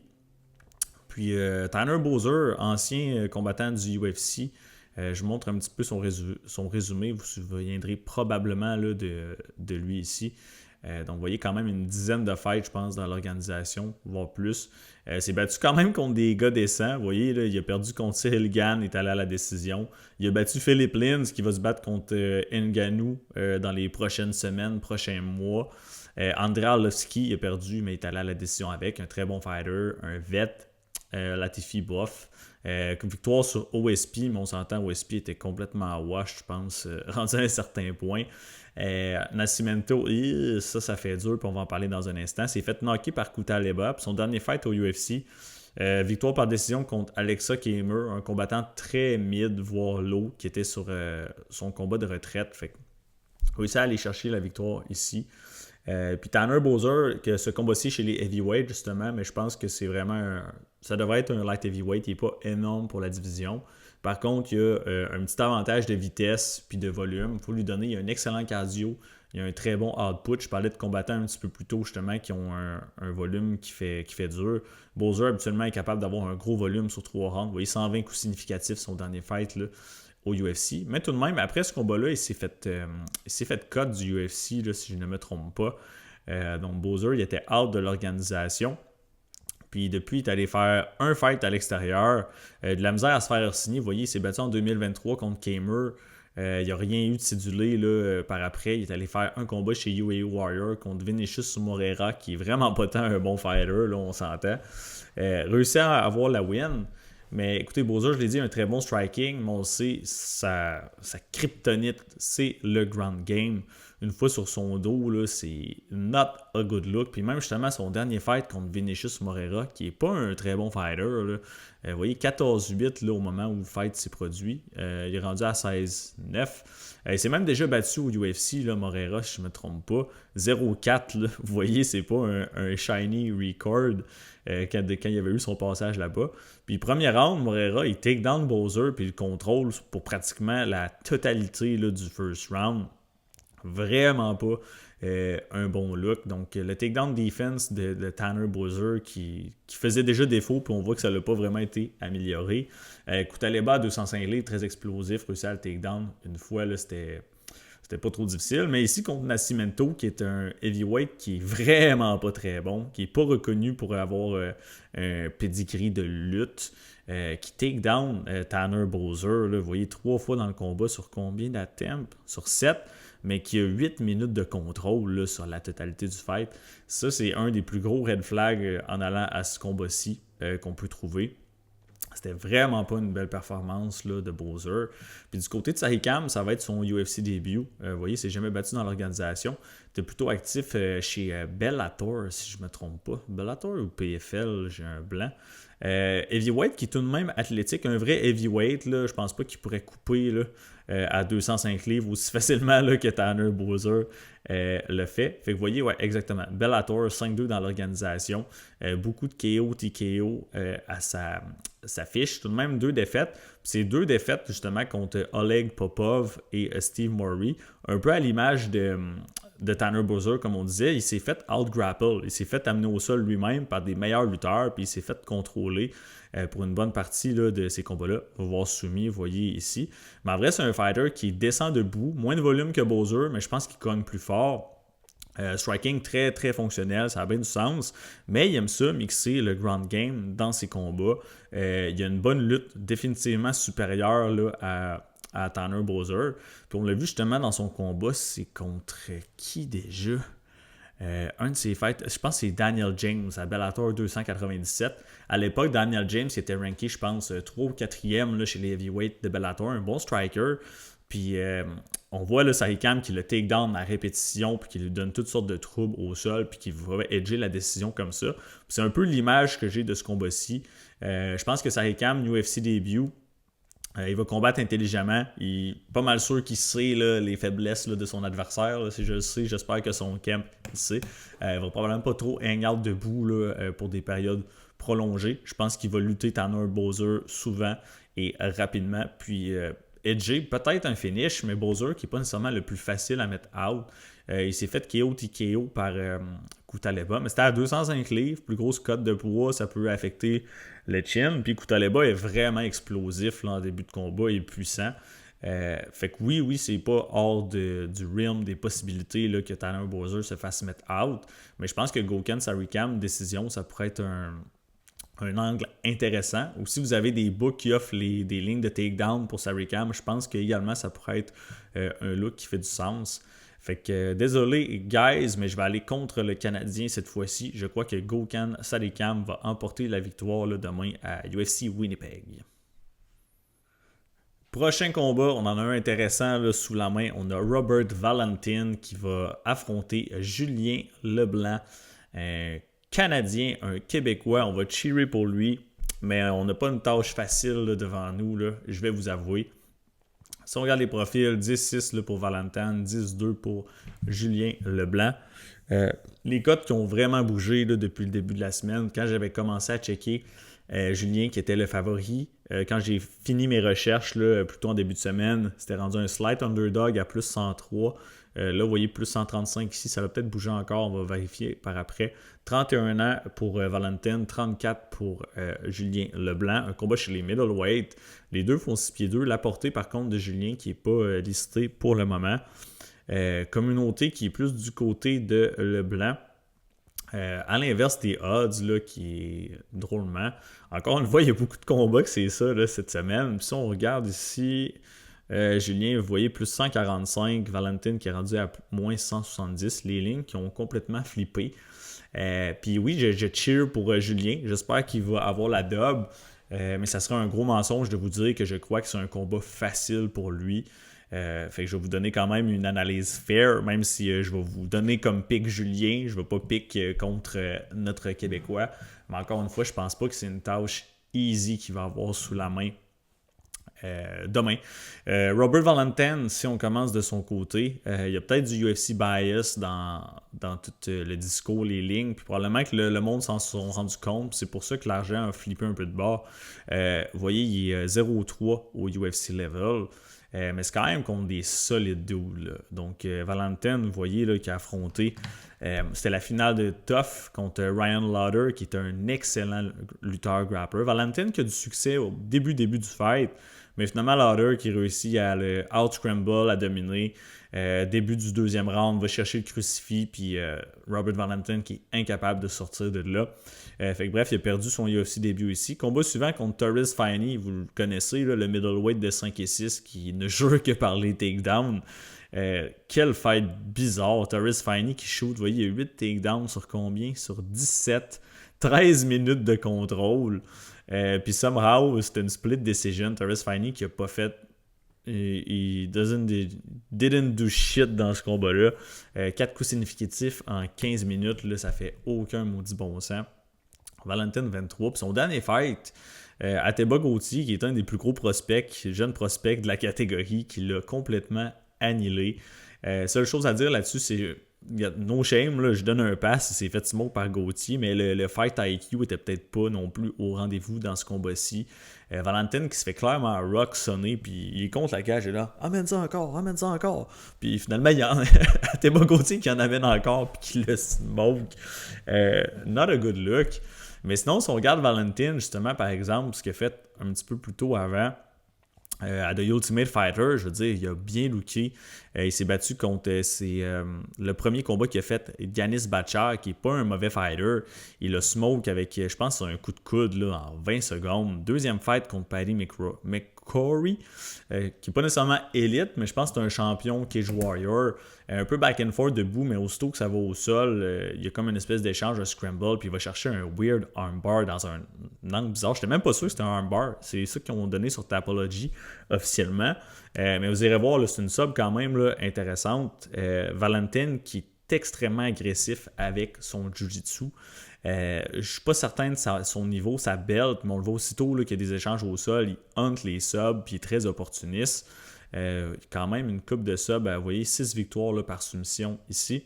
Puis Tanner Boser, ancien combattant du UFC, je vous montre un petit peu son résumé. Vous vous souviendrez probablement là, de lui ici. Donc, vous voyez quand même une dizaine de fights, je pense, dans l'organisation, voire plus. C'est battu quand même contre des gars décents. Vous voyez, là, il a perdu contre Cyril Gann, il est allé à la décision. Il a battu Philippe Lins, qui va se battre contre Ngannou dans les prochaines semaines, prochains mois. Andrei Arlovski a perdu, mais il est allé à la décision avec. Un très bon fighter, un vet. Latifi bof. Victoire sur OSP, mais on s'entend, OSP était complètement wash, je pense, rendu à un certain point. Nascimento, ça fait dur, puis on va en parler dans un instant. C'est fait knocker par Kutaleba, puis son dernier fight au UFC. Victoire par décision contre Alexa Kamer, un combattant très mid, voire low, qui était sur son combat de retraite. Fait réussi à aller chercher la victoire ici. Puis Tanner Boser, que ce combat-ci chez les heavyweights, justement, mais je pense que c'est vraiment ça devrait être un light heavyweight, il n'est pas énorme pour la division. Par contre, il y a un petit avantage de vitesse puis de volume. Il faut lui donner, il y a un excellent cardio, il y a un très bon output. Je parlais de combattants un petit peu plus tôt, justement, qui ont un volume qui fait dur. Boser, habituellement, est capable d'avoir un gros volume sur 3 rounds. Vous voyez, 120 coups significatifs son dernier fight là, au UFC. Mais tout de même, après ce combat-là, il s'est fait cut du UFC, là, si je ne me trompe pas. Donc, Boser, il était out de l'organisation. Puis depuis, il est allé faire un fight à l'extérieur. De la misère à se faire signer. Vous voyez, il s'est battu en 2023 contre Kamer. Il n'y a rien eu de cédulé là, par après. Il est allé faire un combat chez UAE Warrior contre Vinicius Moreira, qui est vraiment pas tant un bon fighter, là, on s'entend. Réussi à avoir la win. Mais écoutez, Boser, je l'ai dit, un très bon striking, mais on le sait, sa kryptonite, c'est le ground game. Une fois sur son dos, là, c'est not a good look. Puis même justement, son dernier fight contre Vinicius Moreira, qui n'est pas un très bon fighter, là, vous voyez, 14-8 là, au moment où le fight s'est produit. Il est rendu à 16-9. Il s'est même déjà battu au UFC, là, Moreira, si je ne me trompe pas. 0-4, là, vous voyez, c'est pas un shiny record quand il y avait eu son passage là-bas. Puis premier round, Moreira, il take down Boser, puis il contrôle pour pratiquement la totalité là, du first round. Vraiment pas un bon look. Donc, le takedown defense de Tanner Boser qui faisait déjà défaut, puis on voit que ça n'a pas vraiment été amélioré. Kutaleba, 205 livres, très explosif, réussi à le takedown une fois, là, c'était pas trop difficile. Mais ici, contre Nascimento, qui est un heavyweight qui est vraiment pas très bon, qui n'est pas reconnu pour avoir un pedigree de lutte, qui take down Tanner Boser. Là, vous voyez, 3 fois dans le combat sur combien d'attempts? Sur 7, mais qui a 8 minutes de contrôle là, sur la totalité du fight. Ça, c'est un des plus gros red flags en allant à ce combat-ci qu'on peut trouver. C'était vraiment pas une belle performance là, de Boser. Puis du côté de Sarikam, ça va être son UFC début. Vous voyez, il s'est jamais battu dans l'organisation. Il était plutôt actif chez Bellator, si je ne me trompe pas. Bellator ou PFL, j'ai un blanc. Heavyweight qui est tout de même athlétique. Un vrai heavyweight, là, je pense pas qu'il pourrait couper là, à 205 livres aussi facilement là, que Tanner Boser le fait. Fait que vous voyez, ouais, exactement. Bellator, 5-2 dans l'organisation. Beaucoup de KO, TKO s'affiche. Tout de même 2 défaites. C'est 2 défaites justement contre Oleg Popov et Steve Murray. Un peu à l'image de Tanner Boser, comme on disait, il s'est fait out-grapple. Il s'est fait amener au sol lui-même par des meilleurs lutteurs, puis il s'est fait contrôler pour une bonne partie là, de ces combats-là. On va voir soumis, vous voyez ici. Mais en vrai, c'est un fighter qui descend debout, moins de volume que Boser, mais je pense qu'il cogne plus fort. Striking très très fonctionnel, ça a bien du sens, mais il aime ça mixer le ground game dans ses combats. Il y a une bonne lutte définitivement supérieure là, à Tanner Boser. Puis on l'a vu justement dans son combat, c'est contre qui déjà? Un de ses fights, je pense que c'est Daniel James à Bellator 297. À l'époque, Daniel James était ranké, je pense, 3 ou 4e là, chez les heavyweights de Bellator, un bon striker. Puis on voit là, Sahikam qui le take down à répétition, puis qui lui donne toutes sortes de troubles au sol, puis qui va edger la décision comme ça. Puis c'est un peu l'image que j'ai de ce combat-ci. Je pense que Sahikam, UFC début, il va combattre intelligemment. Il est pas mal sûr qu'il sait là, les faiblesses là, de son adversaire. Là. Si je le sais, j'espère que son camp il sait. Il va probablement pas trop hang out debout là, pour des périodes prolongées. Je pense qu'il va lutter Tanner Boser souvent et rapidement. Puis edger, peut-être un finish, mais Boser qui n'est pas nécessairement le plus facile à mettre out. Il s'est fait KO TKO par Kutaleba, mais c'était à 205 livres, plus grosse cote de poids, ça peut affecter le chin. Puis Kutaleba est vraiment explosif là, en début de combat, il est puissant. Fait que oui, c'est pas hors du realm des possibilités là, que Tanner Boser se fasse mettre out, mais je pense que Gokhan Sarikam, décision, ça pourrait être un angle intéressant. Ou si vous avez des books qui offrent des lignes de takedown pour Sarikam, je pense qu'également ça pourrait être un look qui fait du sens. Fait que désolé guys, mais je vais aller contre le Canadien cette fois-ci. Je crois que Gokhan Sarikam va emporter la victoire là, demain à UFC Winnipeg. Prochain combat, on en a un intéressant là, sous la main. On a Robert Valentin qui va affronter Julien Leblanc. Canadien, un Québécois, on va cheerer pour lui, mais on n'a pas une tâche facile là, devant nous, là, je vais vous avouer. Si on regarde les profils, 10-6 pour Valentin, 10-2 pour Julien Leblanc. Les cotes qui ont vraiment bougé là, depuis le début de la semaine, quand j'avais commencé à checker Julien qui était le favori, quand j'ai fini mes recherches là, plutôt en début de semaine, c'était rendu un slight underdog à plus 103. Là, vous voyez, plus 135 ici, ça va peut-être bouger encore, on va vérifier par après. 31 ans pour Valentin, 34 pour Julien Leblanc. Un combat chez les middleweight. Les deux font 6 pieds 2. La portée, par contre, de Julien qui n'est pas listée pour le moment. Communauté qui est plus du côté de Leblanc. À l'inverse des odds, là, qui est drôlement. Encore une fois, il y a beaucoup de combats que c'est ça là, cette semaine. Puis si on regarde ici... Julien, vous voyez, plus 145, Valentin qui est rendu à moins 170, les lignes qui ont complètement flippé. Puis oui, je cheer pour Julien, j'espère qu'il va avoir la dub, mais ça serait un gros mensonge de vous dire que je crois que c'est un combat facile pour lui. Fait que je vais vous donner quand même une analyse fair, même si je vais vous donner comme pick Julien, je ne vais pas pick contre notre Québécois. Mais encore une fois, je pense pas que c'est une tâche easy qu'il va avoir sous la main. Demain. Robert Valentin, si on commence de son côté, il y a peut-être du UFC bias dans tout le discours, les lignes, puis probablement que le monde s'en sont rendu compte, c'est pour ça que l'argent a flippé un peu de bord. Vous voyez, il est 0-3 au UFC level, mais c'est quand même contre des solides dudes. Là. Donc, Valentin, vous voyez, là, qui a affronté, c'était la finale de Tough contre Ryan Lauder, qui est un excellent lutteur grappler. Valentin qui a du succès au début du fight, mais finalement, Lauder qui réussit à le out-scramble, à dominer. Début du deuxième round, va chercher le crucifix, puis Robert Valentin qui est incapable de sortir de là. Fait que bref, il a perdu son UFC début ici. Combat suivant contre Torres Finey, vous le connaissez, là, le middleweight de 5 et 6 qui ne jure que par les takedowns. Quel fight bizarre. Torres Finey qui shoot, vous voyez, il y a 8 takedowns sur combien? Sur 17. 13 minutes de contrôle. Puis somehow, c'était une split decision. Torres Finey qui n'a pas fait... Il didn't do shit dans ce combat-là. 4 coups significatifs en 15 minutes. Là, ça fait aucun maudit bon sens. Valentin 23. Puis son dernier fight, Ateba Gauthier, qui est un des plus gros prospects, jeune prospect de la catégorie, qui l'a complètement annihilé. Seule chose à dire là-dessus, c'est no shame, là, je donne un pass, il s'est fait smoke par Gauthier, mais le fight IQ était peut-être pas non plus au rendez-vous dans ce combat-ci. Valentin qui se fait clairement rock sonner, puis il est contre la cage, il est là, amène ça encore. Puis finalement, il y en a Théma Gauthier qui en amène encore, puis qui le smoke. Not a good look. Mais sinon, si on regarde Valentin, justement, par exemple, ce qu'il a fait un petit peu plus tôt avant, à The Ultimate Fighter, je veux dire, il a bien looké. Il s'est battu contre le premier combat qu'il a fait, Yanis Bachar, qui n'est pas un mauvais fighter. Il a smoke avec, je pense, un coup de coude là, en 20 secondes. Deuxième fight contre Paddy McCrory, qui n'est pas nécessairement élite, mais je pense que c'est un champion Cage Warrior. Un peu back and forth debout, mais aussitôt que ça va au sol, il y a comme une espèce d'échange de scramble, puis il va chercher un weird armbar dans un angle bizarre. J'étais même pas sûr que c'était un armbar. C'est ça qu'ils ont donné sur Tapology officiellement. Mais vous irez voir, là, c'est une sub quand même là, intéressante. Valentin qui est extrêmement agressif avec son jiu-jitsu. Je suis pas certain de son niveau, sa belt, mais on le voit aussitôt là, qu'il y a des échanges au sol. Il hunt les subs, puis il est très opportuniste. Quand même une coupe de subs, vous voyez, 6 victoires là, par soumission ici.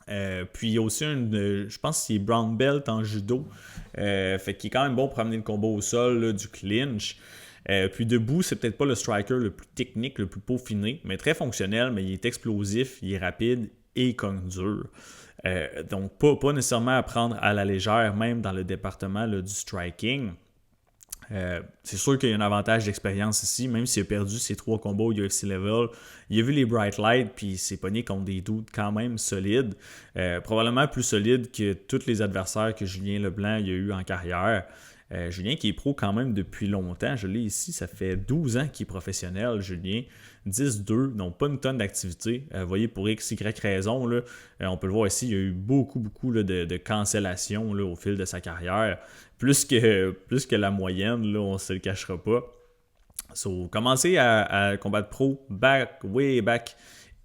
Puis il y a aussi je pense qu'il est brown belt en judo. Fait qu'il est quand même bon pour amener le combat au sol, là, du clinch. Puis debout, c'est peut-être pas le striker le plus technique, le plus peaufiné, mais très fonctionnel, mais il est explosif, il est rapide et il cogne dur. Donc pas nécessairement à prendre à la légère, même dans le département là, du striking. C'est sûr qu'il y a un avantage d'expérience ici, même s'il a perdu ses 3 combats au UFC Level. Il a vu les bright lights, puis il s'est pogné contre des dudes quand même solides. Probablement plus solides que tous les adversaires que Julien Leblanc il a eu en carrière. Julien qui est pro quand même depuis longtemps, je l'ai ici, ça fait 12 ans qu'il est professionnel, Julien. 10-2, donc pas une tonne d'activité. Vous voyez, pour X, Y raison, là, on peut le voir ici, il y a eu beaucoup là, de cancellations là, au fil de sa carrière. Plus que la moyenne, là, on ne se le cachera pas. So, commencer à combattre pro way back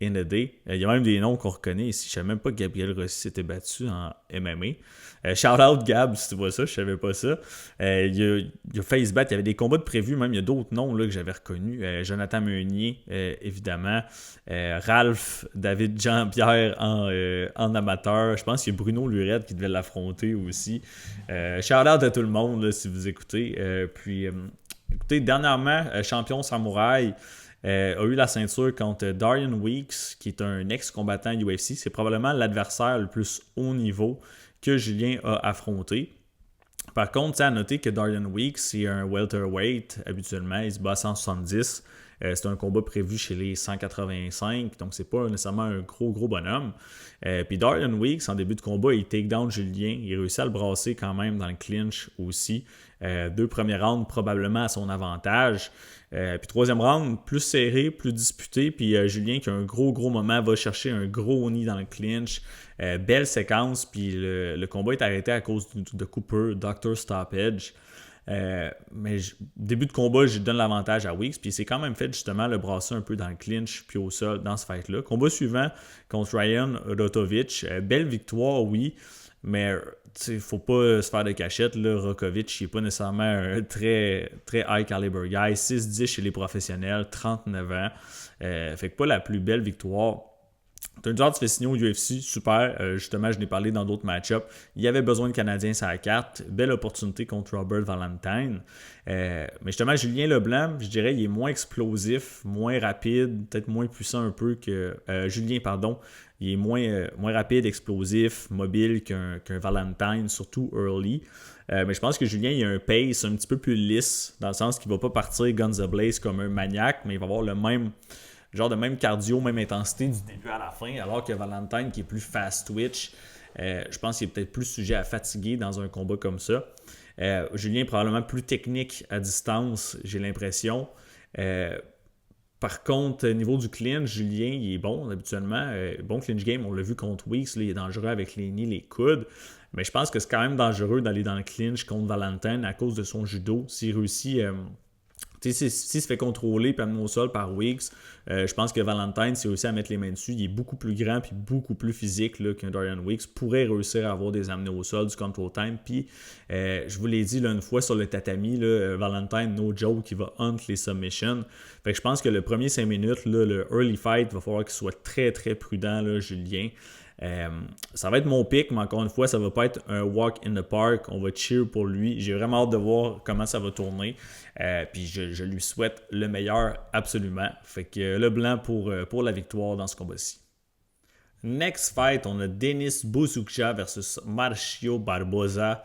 in the day. Il y a même des noms qu'on reconnaît ici. Je ne savais même pas que Gabriel Rossi s'était battu en MMA. Shout out Gab, si tu vois ça, je savais pas ça. Il a failli se battre, il y avait des combats de prévus, même il y a d'autres noms là, que j'avais reconnus. Jonathan Meunier, évidemment. Ralph, David Jean-Pierre en amateur. Je pense qu'il y a Bruno Lurette qui devait l'affronter aussi. Shout out à tout le monde là, si vous écoutez. Écoutez, dernièrement, champion samouraï. A eu la ceinture contre Darian Weeks, qui est un ex-combattant UFC. C'est probablement l'adversaire le plus haut niveau que Julien a affronté. Par contre, à noter que Darian Weeks, c'est un welterweight. Habituellement, il se bat à 170. C'est un combat prévu chez les 185, donc c'est pas nécessairement un gros bonhomme. Puis Darian Weeks, en début de combat, il take down Julien. Il réussit à le brasser quand même dans le clinch aussi. 2 premiers rounds probablement à son avantage. Puis 3e round, plus serré, plus disputé. Puis Julien qui a un gros moment, va chercher un gros nid dans le clinch. Belle séquence, puis le combat est arrêté à cause de Cooper, Dr. Stoppage. Mais début de combat, je donne l'avantage à Weeks, puis c'est quand même fait justement le brasser un peu dans le clinch puis au sol dans ce fight-là. Combat suivant contre Ryan Rotovic. Belle victoire, oui, mais il ne faut pas se faire de cachette. Là. Rokovic, il n'est pas nécessairement un très high caliber guy. 6-10 chez les professionnels, 39 ans. Fait que pas la plus belle victoire. Tony tu fais signer au UFC, super. Justement, je n'ai parlé dans d'autres match-ups. Il y avait besoin de Canadiens sur la carte. Belle opportunité contre Robert Valentine. Mais justement, Julien Leblanc, je dirais, il est moins explosif, moins rapide, peut-être moins puissant un peu que... Julien, pardon. Il est moins rapide, explosif, mobile qu'un Valentine, surtout early. Mais je pense que Julien, il a un pace un petit peu plus lisse, dans le sens qu'il ne va pas partir guns ablaze comme un maniaque, mais il va avoir le même... genre de même cardio, même intensité du début à la fin, alors que Valentine qui est plus fast twitch, je pense qu'il est peut-être plus sujet à fatiguer dans un combat comme ça. Julien est probablement plus technique à distance, j'ai l'impression. Par contre, au niveau du clinch, Julien, il est bon habituellement. Bon clinch game, on l'a vu contre Weeks, là, il est dangereux avec les knees, les coudes. Mais je pense que c'est quand même dangereux d'aller dans le clinch contre Valentine à cause de son judo. S'il réussit S'il se fait contrôler et amener au sol par Weeks, je pense que Valentine, s'il réussit à mettre les mains dessus, il est beaucoup plus grand et beaucoup plus physique là, qu'un Dorian Weeks, pourrait réussir à avoir des amenés au sol, du control time. Puis, je vous l'ai dit là, une fois sur le tatami, là, Valentine, no joke, il va hunt les submissions. Fait que je pense que le premier 5 minutes, là, le early fight, il va falloir qu'il soit très très prudent, là, Julien. Ça va être mon pick, mais encore une fois, ça va pas être un walk in the park. On va cheer pour lui. J'ai vraiment hâte de voir comment ça va tourner. Puis je lui souhaite le meilleur absolument. Fait que le blanc pour la victoire dans ce combat-ci. Next fight, on a Denis Buzukja versus Marcio Barboza.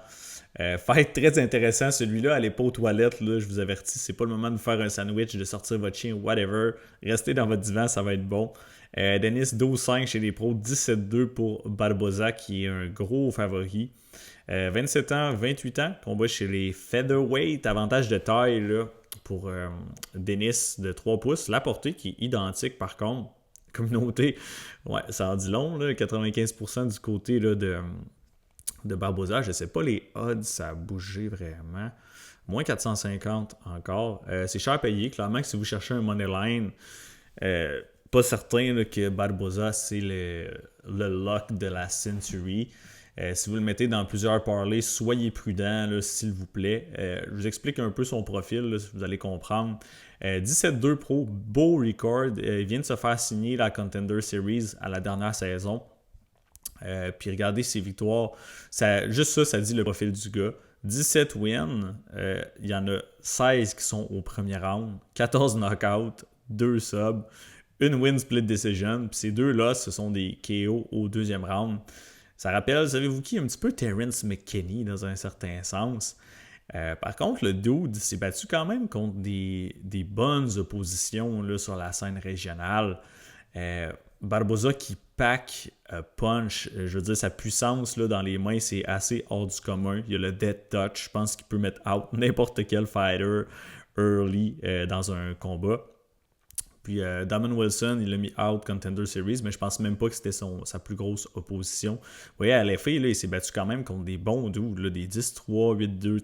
Fight très intéressant celui-là. Allez pas aux toilettes, là, je vous avertis, c'est pas le moment de faire un sandwich, de sortir votre chien, whatever. Restez dans votre divan, ça va être bon. Denis 12-5 chez les pros, 17-2 pour Barboza qui est un gros favori. 27 ans, 28 ans, combat chez les featherweight, avantage de taille là, pour Denis de 3 pouces. La portée qui est identique par contre. Communauté, ouais, ça en dit long, là, 95% du côté là, de Barboza. Je ne sais pas les odds, ça a bougé vraiment. Moins 450 encore. C'est cher payé. Clairement que si vous cherchez un money line, pas certain là, que Barboza, c'est le lock de la century. Si vous le mettez dans plusieurs parlays, soyez prudent, là, s'il vous plaît. Je vous explique un peu son profil, là, si vous allez comprendre. 17-2 pro, beau record. Il vient de se faire signer la Contender Series à la dernière saison. Puis regardez ses victoires. Juste ça dit le profil du gars. 17 wins, il y en a 16 qui sont au premier round, 14 knockouts, 2 subs, une win split decision. Puis ces deux-là, ce sont des KO au deuxième round. Ça rappelle, savez-vous qui? Un petit peu Terrence McKinney dans un certain sens. Par contre, le dude s'est battu quand même contre des bonnes oppositions là, sur la scène régionale. Barboza qui pack punch, je veux dire, sa puissance là, dans les mains, c'est assez hors du commun. Il y a le dead touch, je pense qu'il peut mettre out n'importe quel fighter early dans un combat. Puis Damon Wilson, il l'a mis out Contender Series, mais je pense même pas que c'était sa plus grosse opposition. Vous voyez, à l'effet, il s'est battu quand même contre des bons dudes, là, des 10-3, 8-2,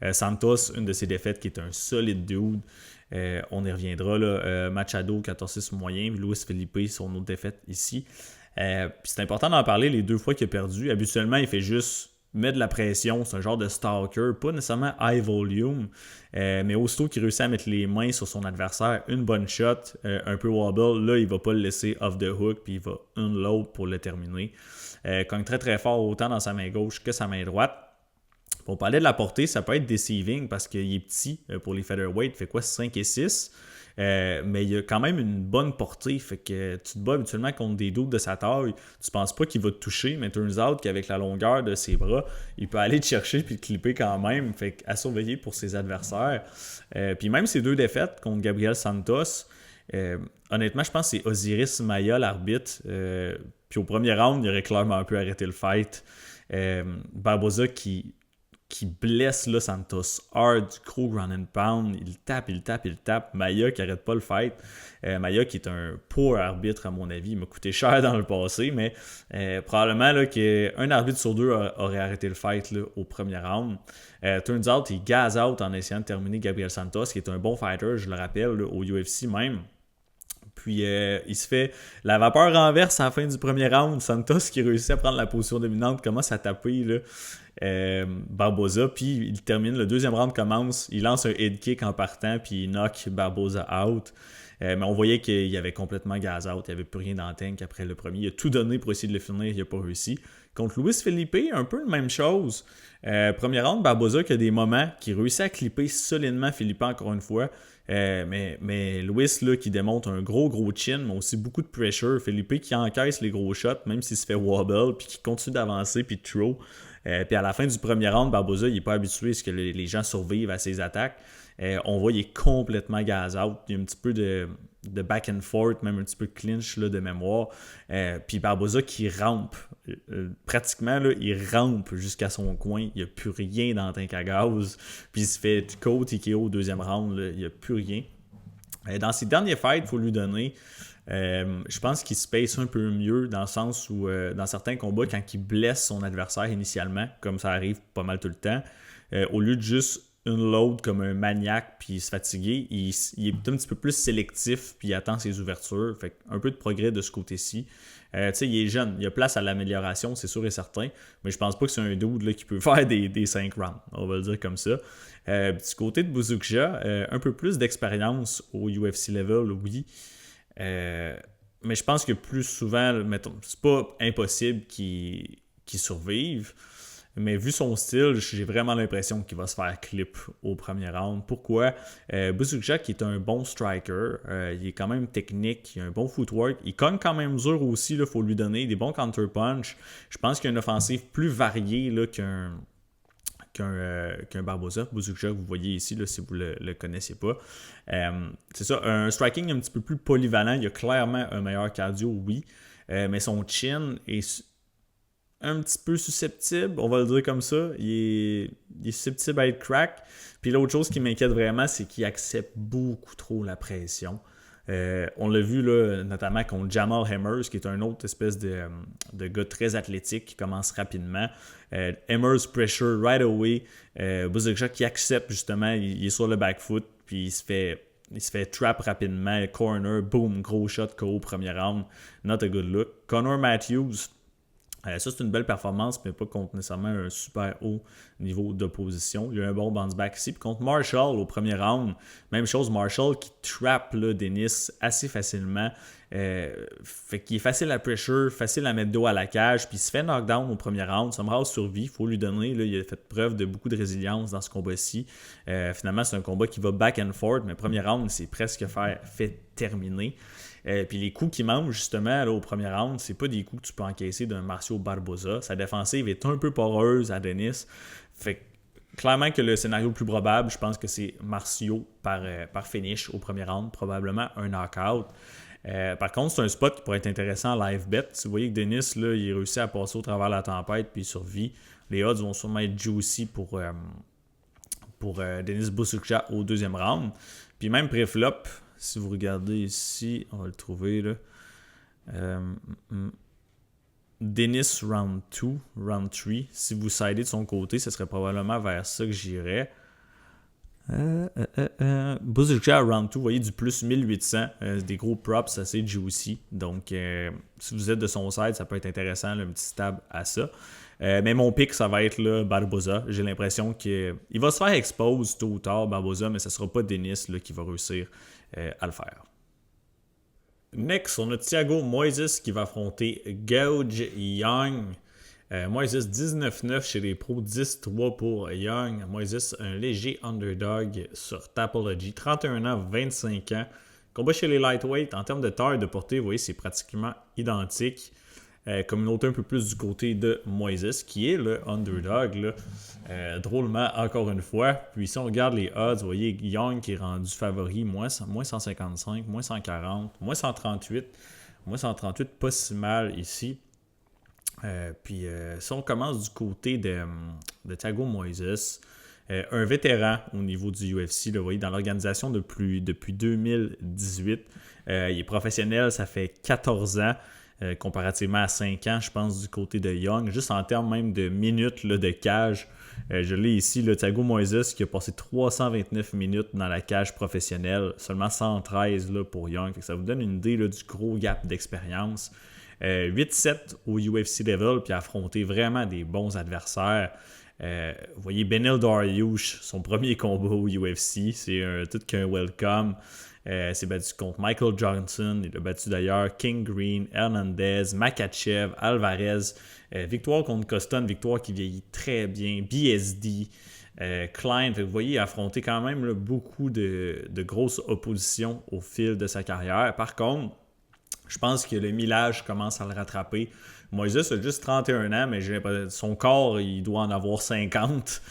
13-2. Santos, une de ses défaites qui est un solide dude. On y reviendra. Là. Machado, 14-6 moyen. Luis Felipe, son autre défaite ici. Puis c'est important d'en parler les 2 fois qu'il a perdu. Habituellement, il fait juste mettre de la pression. C'est un genre de stalker. Pas nécessairement high volume. Mais aussitôt qu'il réussit à mettre les mains sur son adversaire, une bonne shot, un peu wobble, là, il va pas le laisser off the hook. Puis il va unload pour le terminer. Cogne très très fort autant dans sa main gauche que sa main droite. Pour parler de la portée, ça peut être deceiving parce qu'il est petit pour les featherweight, il fait quoi, 5 et 6, mais il a quand même une bonne portée, fait que tu te bats habituellement contre des doutes de sa taille, tu penses pas qu'il va te toucher, mais turns out qu'avec la longueur de ses bras, il peut aller te chercher puis te clipper quand même, fait qu'à surveiller pour ses adversaires. Puis même ses 2 défaites contre Gabriel Santos, honnêtement, je pense que c'est Osiris Maya l'arbitre, puis au premier round, il aurait clairement un peu arrêté le fight. Barboza qui blesse là, Santos hard, du gros ground and pound, il tape. Maya qui arrête pas le fight. Maya qui est un poor arbitre à mon avis, il m'a coûté cher dans le passé, mais probablement là, qu'un arbitre sur 2 aurait arrêté le fight là, au premier round. Turns out, il gaze out en essayant de terminer Gabriel Santos, qui est un bon fighter, je le rappelle, là, au UFC même. Puis il se fait la vapeur renverse à la fin du premier round. Santos qui réussit à prendre la position dominante commence à taper là, Barboza. Puis il termine, le deuxième round commence. Il lance un head kick en partant. Puis il knock Barboza out. Mais on voyait qu'il avait complètement gaz out. Il n'y avait plus rien dans le tank après le premier. Il a tout donné pour essayer de le finir. Il n'a pas réussi. Contre Luis Felipe, un peu la même chose. Premier round, Barboza qui a des moments qui réussit à clipper solidement Felipe encore une fois. Mais Luis là, qui démontre un gros chin, mais aussi beaucoup de pressure. Felipe qui encaisse les gros shots, même s'il se fait wobble, puis qui continue d'avancer, puis de throw. Puis à la fin du premier round, Barboza, il n'est pas habitué à ce que les gens survivent à ses attaques. On voit qu'il est complètement gaz out. Il y a un petit peu de back and forth, même un petit peu de clinch là, de mémoire. Puis Barboza qui rampe. Pratiquement, là, il rampe jusqu'à son coin. Il n'y a plus rien dans le tank à gaz. Puis il se fait côte TKO au deuxième round. Là, il n'y a plus rien. Dans ses derniers fights, il faut lui donner. Je pense qu'il se pace un peu mieux dans le sens où, dans certains combats, quand il blesse son adversaire initialement, comme ça arrive pas mal tout le temps, au lieu de juste une load comme un maniaque puis se fatiguer, il est un petit peu plus sélectif puis il attend ses ouvertures. Fait un peu de progrès de ce côté-ci. Tu sais, il est jeune, il y a place à l'amélioration, c'est sûr et certain, mais je pense pas que c'est un dude là, qui peut faire des 5 rounds, on va le dire comme ça. Du côté de Buzukja, un peu plus d'expérience au UFC level, oui. Mais je pense que plus souvent, mettons, c'est pas impossible qu'il survive. Mais vu son style, j'ai vraiment l'impression qu'il va se faire clip au premier round. Pourquoi? Buzukja, qui est un bon striker, il est quand même technique, il a un bon footwork, il cogne quand même dur aussi, il faut lui donner des bons counter-punch. Je pense qu'il y a une offensive plus variée là, qu'un Barboza. Buzukja, vous voyez ici, là, si vous ne le connaissez pas. C'est ça, un striking un petit peu plus polyvalent. Il a clairement un meilleur cardio, oui. Mais son chin est un petit peu susceptible, on va le dire comme ça. Il est susceptible à être crack. Puis l'autre chose qui m'inquiète vraiment, c'est qu'il accepte beaucoup trop la pression. On l'a vu là, notamment contre Jamal Hemmers, qui est un autre espèce de gars très athlétique qui commence rapidement. Hemmers pressure right away. Buzukja qui accepte justement, il est sur le back foot, puis il se fait trap rapidement. Corner, boom, gros shot KO premier round. Not a good look. Conor Matthews, ça, c'est une belle performance, mais pas contre nécessairement un super haut niveau d'opposition. Il y a un bon bounce-back ici. Puis contre Marshall, au premier round, même chose, Marshall qui trappe là, Dennis assez facilement. Fait qu'il est facile à pressure, facile à mettre dos à la cage, puis il se fait knockdown au premier round. Summerhouse survit, il faut lui donner. Là, il a fait preuve de beaucoup de résilience dans ce combat-ci. Finalement, c'est un combat qui va back and forth, mais premier round, c'est presque fait terminer. Puis les coups qu'il mange justement là, au premier round, c'est pas des coups que tu peux encaisser d'un Marcio Barboza. Sa défensive est un peu poreuse à Dennis. Fait que, clairement que le scénario le plus probable, je pense que c'est Marcio par finish au premier round, probablement un knockout. Par contre, c'est un spot qui pourrait être intéressant en live bet. Si vous voyez que Dennis, là, il réussit à passer au travers de la tempête puis il survit, les odds vont sûrement être juicy pour Denis Buzukja au deuxième round. Puis même pré-flop, si vous regardez ici, on va le trouver là. Dennis round 2, round 3. Si vous sidez de son côté, ce serait probablement vers ça que j'irais. Buzukja round 2, vous voyez du plus 1800, des gros props assez juicy. Donc, si vous êtes de son side, ça peut être intéressant, là, un petit stab à ça. Mais mon pick, ça va être là, Barboza. J'ai l'impression qu'il va se faire expose tôt ou tard, Barboza, mais ce ne sera pas Dennis là, qui va réussir à le faire. Next, on a Thiago Moises qui va affronter Gouge Young. Moises 19-9 chez les pros, 10-3 pour Young. Moises, un léger underdog sur Tapology, 31 ans, 25 ans. Combat chez les lightweight, en termes de taille, de portée, vous voyez, c'est pratiquement identique. Communauté un peu plus du côté de Moises, qui est le underdog, là. Drôlement, encore une fois. Puis si on regarde les odds, vous voyez Young qui est rendu favori, moins 155, moins 140, moins 138. Moins 138, pas si mal ici. Puis si on commence du côté de Thiago Moises, un vétéran au niveau du UFC, là, vous voyez, dans l'organisation depuis 2018. Il est professionnel, ça fait 14 ans. Comparativement à 5 ans, je pense, du côté de Young. Juste en termes même de minutes là, de cage, je l'ai ici, le Thiago Moises qui a passé 329 minutes dans la cage professionnelle, seulement 113 là, pour Young. Ça vous donne une idée là, du gros gap d'expérience. 8-7 au UFC level, puis affronter vraiment des bons adversaires. Vous voyez, Benil Dariush, son premier combat au UFC, c'est tout qu'un welcome. S'est battu contre Michael Johnson, il a battu d'ailleurs King Green, Hernandez, Makhachev, Alvarez, victoire contre Coston, victoire qui vieillit très bien, BSD, Klein. Vous voyez, il a affronté quand même là, beaucoup de grosses oppositions au fil de sa carrière. Par contre, je pense que le millage commence à le rattraper. Moises a juste 31 ans, mais son corps, il doit en avoir 50.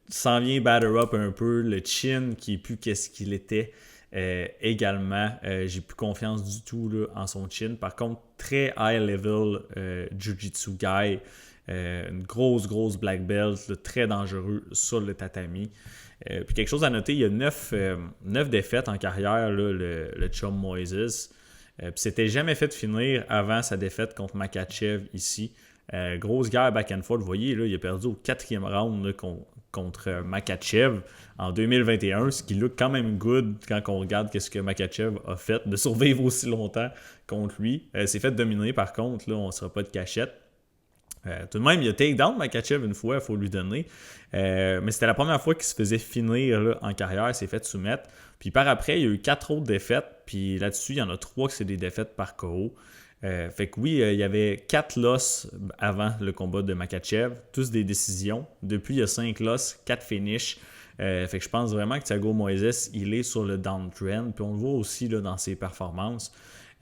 S'en vient batter up un peu, le chin qui n'est plus qu'est-ce qu'il était. Également, j'ai plus confiance du tout là, en son chin. Par contre, très high level Jiu-Jitsu guy. Une grosse black belt, là, très dangereux sur le tatami. Puis quelque chose à noter, il y a 9 défaites en carrière, là, le chum Moises. Puis c'était jamais fait finir avant sa défaite contre Makhachev ici. Grosse guerre back and forth. Vous voyez, là, il a perdu au 4e round là, contre Makhachev en 2021, ce qui look quand même good quand on regarde ce que Makhachev a fait, de survivre aussi longtemps contre lui. S'est fait dominer par contre, là, on ne sera pas de cachette. Tout de même, il a takedown Makhachev une fois, il faut lui donner. Mais c'était la première fois qu'il se faisait finir là, en carrière, il s'est fait soumettre. Puis par après, il y a eu 4 autres défaites. Puis là-dessus, il y en a 3 que c'est des défaites par KO. Fait que oui, il y avait 4 losses avant le combat de Makhachev, tous des décisions. Depuis, il y a 5 losses, 4 finishes. Fait que je pense vraiment que Thiago Moises, il est sur le downtrend. Puis on le voit aussi là, dans ses performances.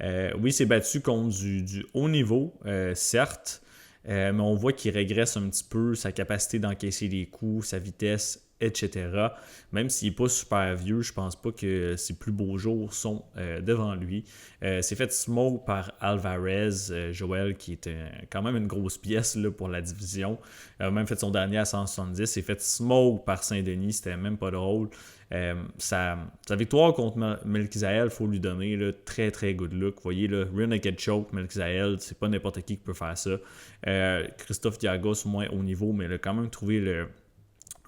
Oui, il s'est battu contre du haut niveau, certes. Mais on voit qu'il régresse un petit peu sa capacité d'encaisser les coups, sa vitesse, etc. Même s'il n'est pas super vieux, je pense pas que ses plus beaux jours sont devant lui. C'est fait smoke par Alvarez, Joel, qui est quand même une grosse pièce là, pour la division. Même fait son dernier à 170. C'est fait smoke par Saint-Denis, c'était même pas drôle. Sa victoire contre Melchizael, il faut lui donner là, très très good look. Vous voyez, là, rear naked choke, Melchizael, c'est pas n'importe qui peut faire ça. Christophe Diagos, moins haut niveau, mais il a quand même trouvé le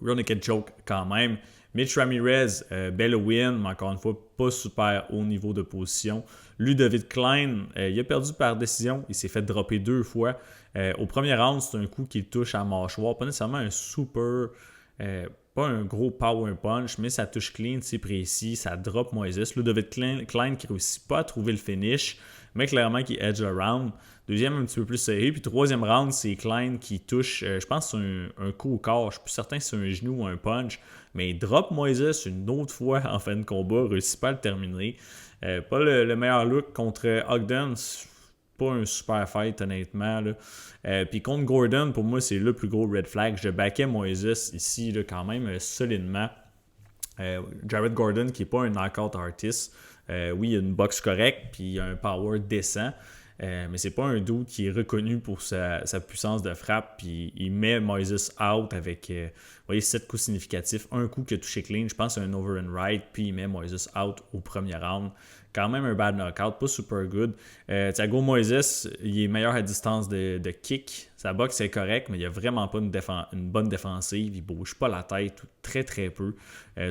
rear naked choke quand même. Mitch Ramirez, belle win, mais encore une fois, pas super haut niveau de position. Ludovic Klein, il a perdu par décision, il s'est fait dropper 2 fois. Au premier round, c'est un coup qu'il touche à la mâchoire, pas nécessairement un super... pas un gros power punch, mais ça touche clean, c'est précis, ça drop Moises. Ludovic Klein qui ne réussit pas à trouver le finish, mais clairement qui edge le round. Deuxième, un petit peu plus serré. Puis troisième round, c'est Klein qui touche, je pense que c'est un coup au corps. Je suis plus certain si c'est un genou ou un punch. Mais il drop Moises une autre fois en fin de combat, réussit pas à le terminer. Pas le meilleur look contre Ogden. Pas un super fight, honnêtement. Puis contre Gordon, pour moi, c'est le plus gros red flag. Je backais Moises ici, là, quand même, solidement. Jared Gordon, qui n'est pas un knockout artist. Oui, il a une boxe correcte, puis il a un power décent. Mais c'est pas un dude qui est reconnu pour sa puissance de frappe. Puis il met Moises out avec 7 coups significatifs. Un coup qui a touché clean, je pense c'est un over and right. Puis il met Moises out au premier round. Quand même un bad knockout, pas super good. Thiago Moises, il est meilleur à distance de kick. Sa boxe est correcte, mais il a vraiment pas une bonne défensive. Il bouge pas la tête, très très peu.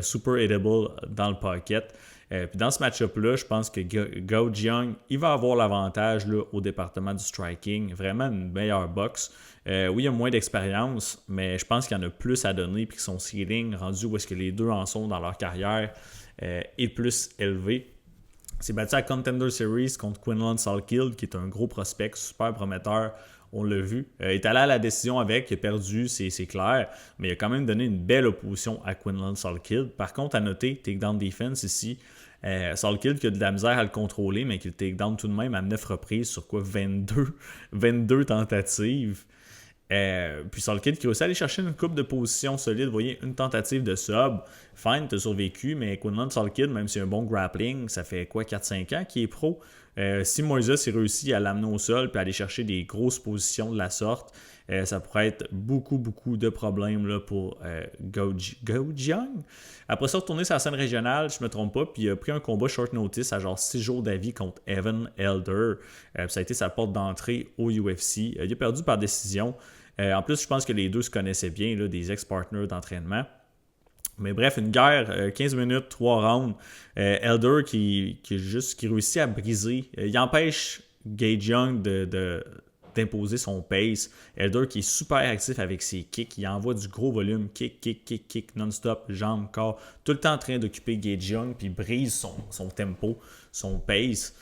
Super hittable dans le pocket. Puis dans ce match-up-là, je pense que Gao Jiang, il va avoir l'avantage là, au département du striking. Vraiment une meilleure boxe. Oui, il a moins d'expérience, mais je pense qu'il y en a plus à donner puis que son ceiling, rendu où est-ce que les deux en sont dans leur carrière, est plus élevé. Il s'est battu à Contender Series contre Quinlan Salkild, qui est un gros prospect, super prometteur. On l'a vu. Il est allé à la décision avec, il a perdu, c'est clair, mais il a quand même donné une belle opposition à Quinlan Salkild. Par contre, à noter, takedown defense ici, Salkild qui a de la misère à le contrôler, mais qui le takedown tout de même à 9 reprises sur quoi 22 tentatives. Puis Salkild qui a aussi allé chercher une coupe de position solide. Vous voyez, une tentative de sub. Fine, t'as survécu, mais Quinlan Salkild, même si c'est un bon grappling, ça fait quoi, 4-5 ans qu'il est pro. Si Moises a réussi à l'amener au sol et aller chercher des grosses positions de la sorte, ça pourrait être beaucoup de problèmes là, pour Gao Jiang. Après ça, retourner sur la scène régionale, je ne me trompe pas, puis il a pris un combat short notice à genre 6 jours d'avis contre Evan Elder. Ça a été sa porte d'entrée au UFC. Il a perdu par décision. En plus, je pense que les deux se connaissaient bien, là, des ex-partners d'entraînement. Mais bref, une guerre, 15 minutes, 3 rounds. Elder qui réussit à briser. Il empêche Gage Young d'imposer son pace. Elder qui est super actif avec ses kicks. Il envoie du gros volume. Kick, non-stop, jambes, corps. Tout le temps en train d'occuper Gage Young. Puis brise son tempo, son pace.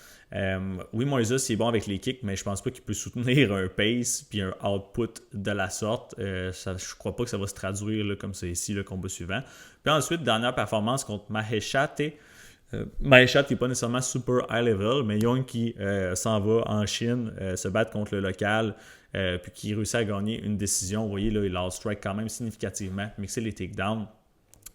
Oui, Moises, c'est bon avec les kicks, mais je pense pas qu'il peut soutenir un pace puis un output de la sorte. Je crois pas que ça va se traduire là, comme c'est ici, le combat suivant. Puis ensuite, dernière performance contre Maheshat. Maheshat qui n'est pas nécessairement super high level, mais Young qui s'en va en Chine se battre contre le local, puis qui réussit à gagner une décision. Vous voyez, là, il outstrike quand même significativement, mixer les takedowns.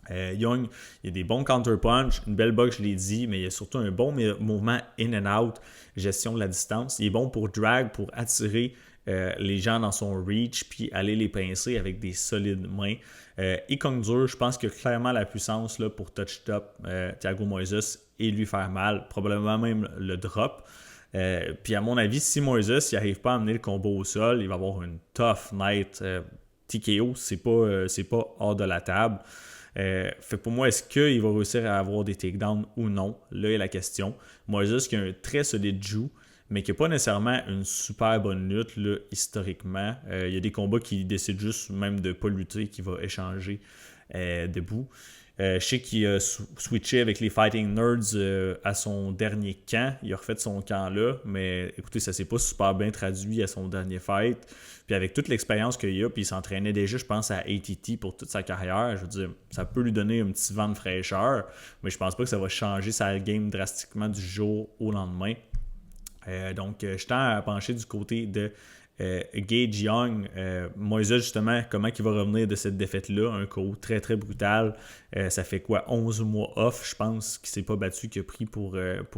Young, il y a des bons counter-punch, une belle boxe, je l'ai dit, mais il y a surtout un bon mouvement in and out, gestion de la distance. Il est bon pour drag, pour attirer les gens dans son reach, puis aller les pincer avec des solides mains. Il cogne dur, je pense qu'il a clairement la puissance là, pour touch-top Thiago Moises et lui faire mal, probablement même le drop. Puis à mon avis, si Moises n'arrive pas à amener le combo au sol, il va avoir une tough night. TKO, c'est pas hors de la table. Fait que pour moi, est-ce qu'il va réussir à avoir des takedowns ou non? Là est la question. Moi, juste qu'il y a un très solide joue, mais qui n'a pas nécessairement une super bonne lutte là, historiquement. Il y a des combats qui décident juste même de ne pas lutter, qui va échanger debout. Je sais qu'il a switché avec les Fighting Nerds à son dernier camp. Il a refait son camp là, mais écoutez, ça s'est pas super bien traduit à son dernier fight. Puis avec toute l'expérience qu'il a, puis il s'entraînait déjà, je pense, à ATT pour toute sa carrière. Je veux dire, ça peut lui donner un petit vent de fraîcheur, mais je pense pas que ça va changer sa game drastiquement du jour au lendemain. Donc, je tends à pencher du côté de Gage Young. Moïse, justement, comment il va revenir de cette défaite-là? Un KO très, très brutal. Ça fait quoi? 11 mois off, je pense, qu'il ne s'est pas battu, qu'il a pris pour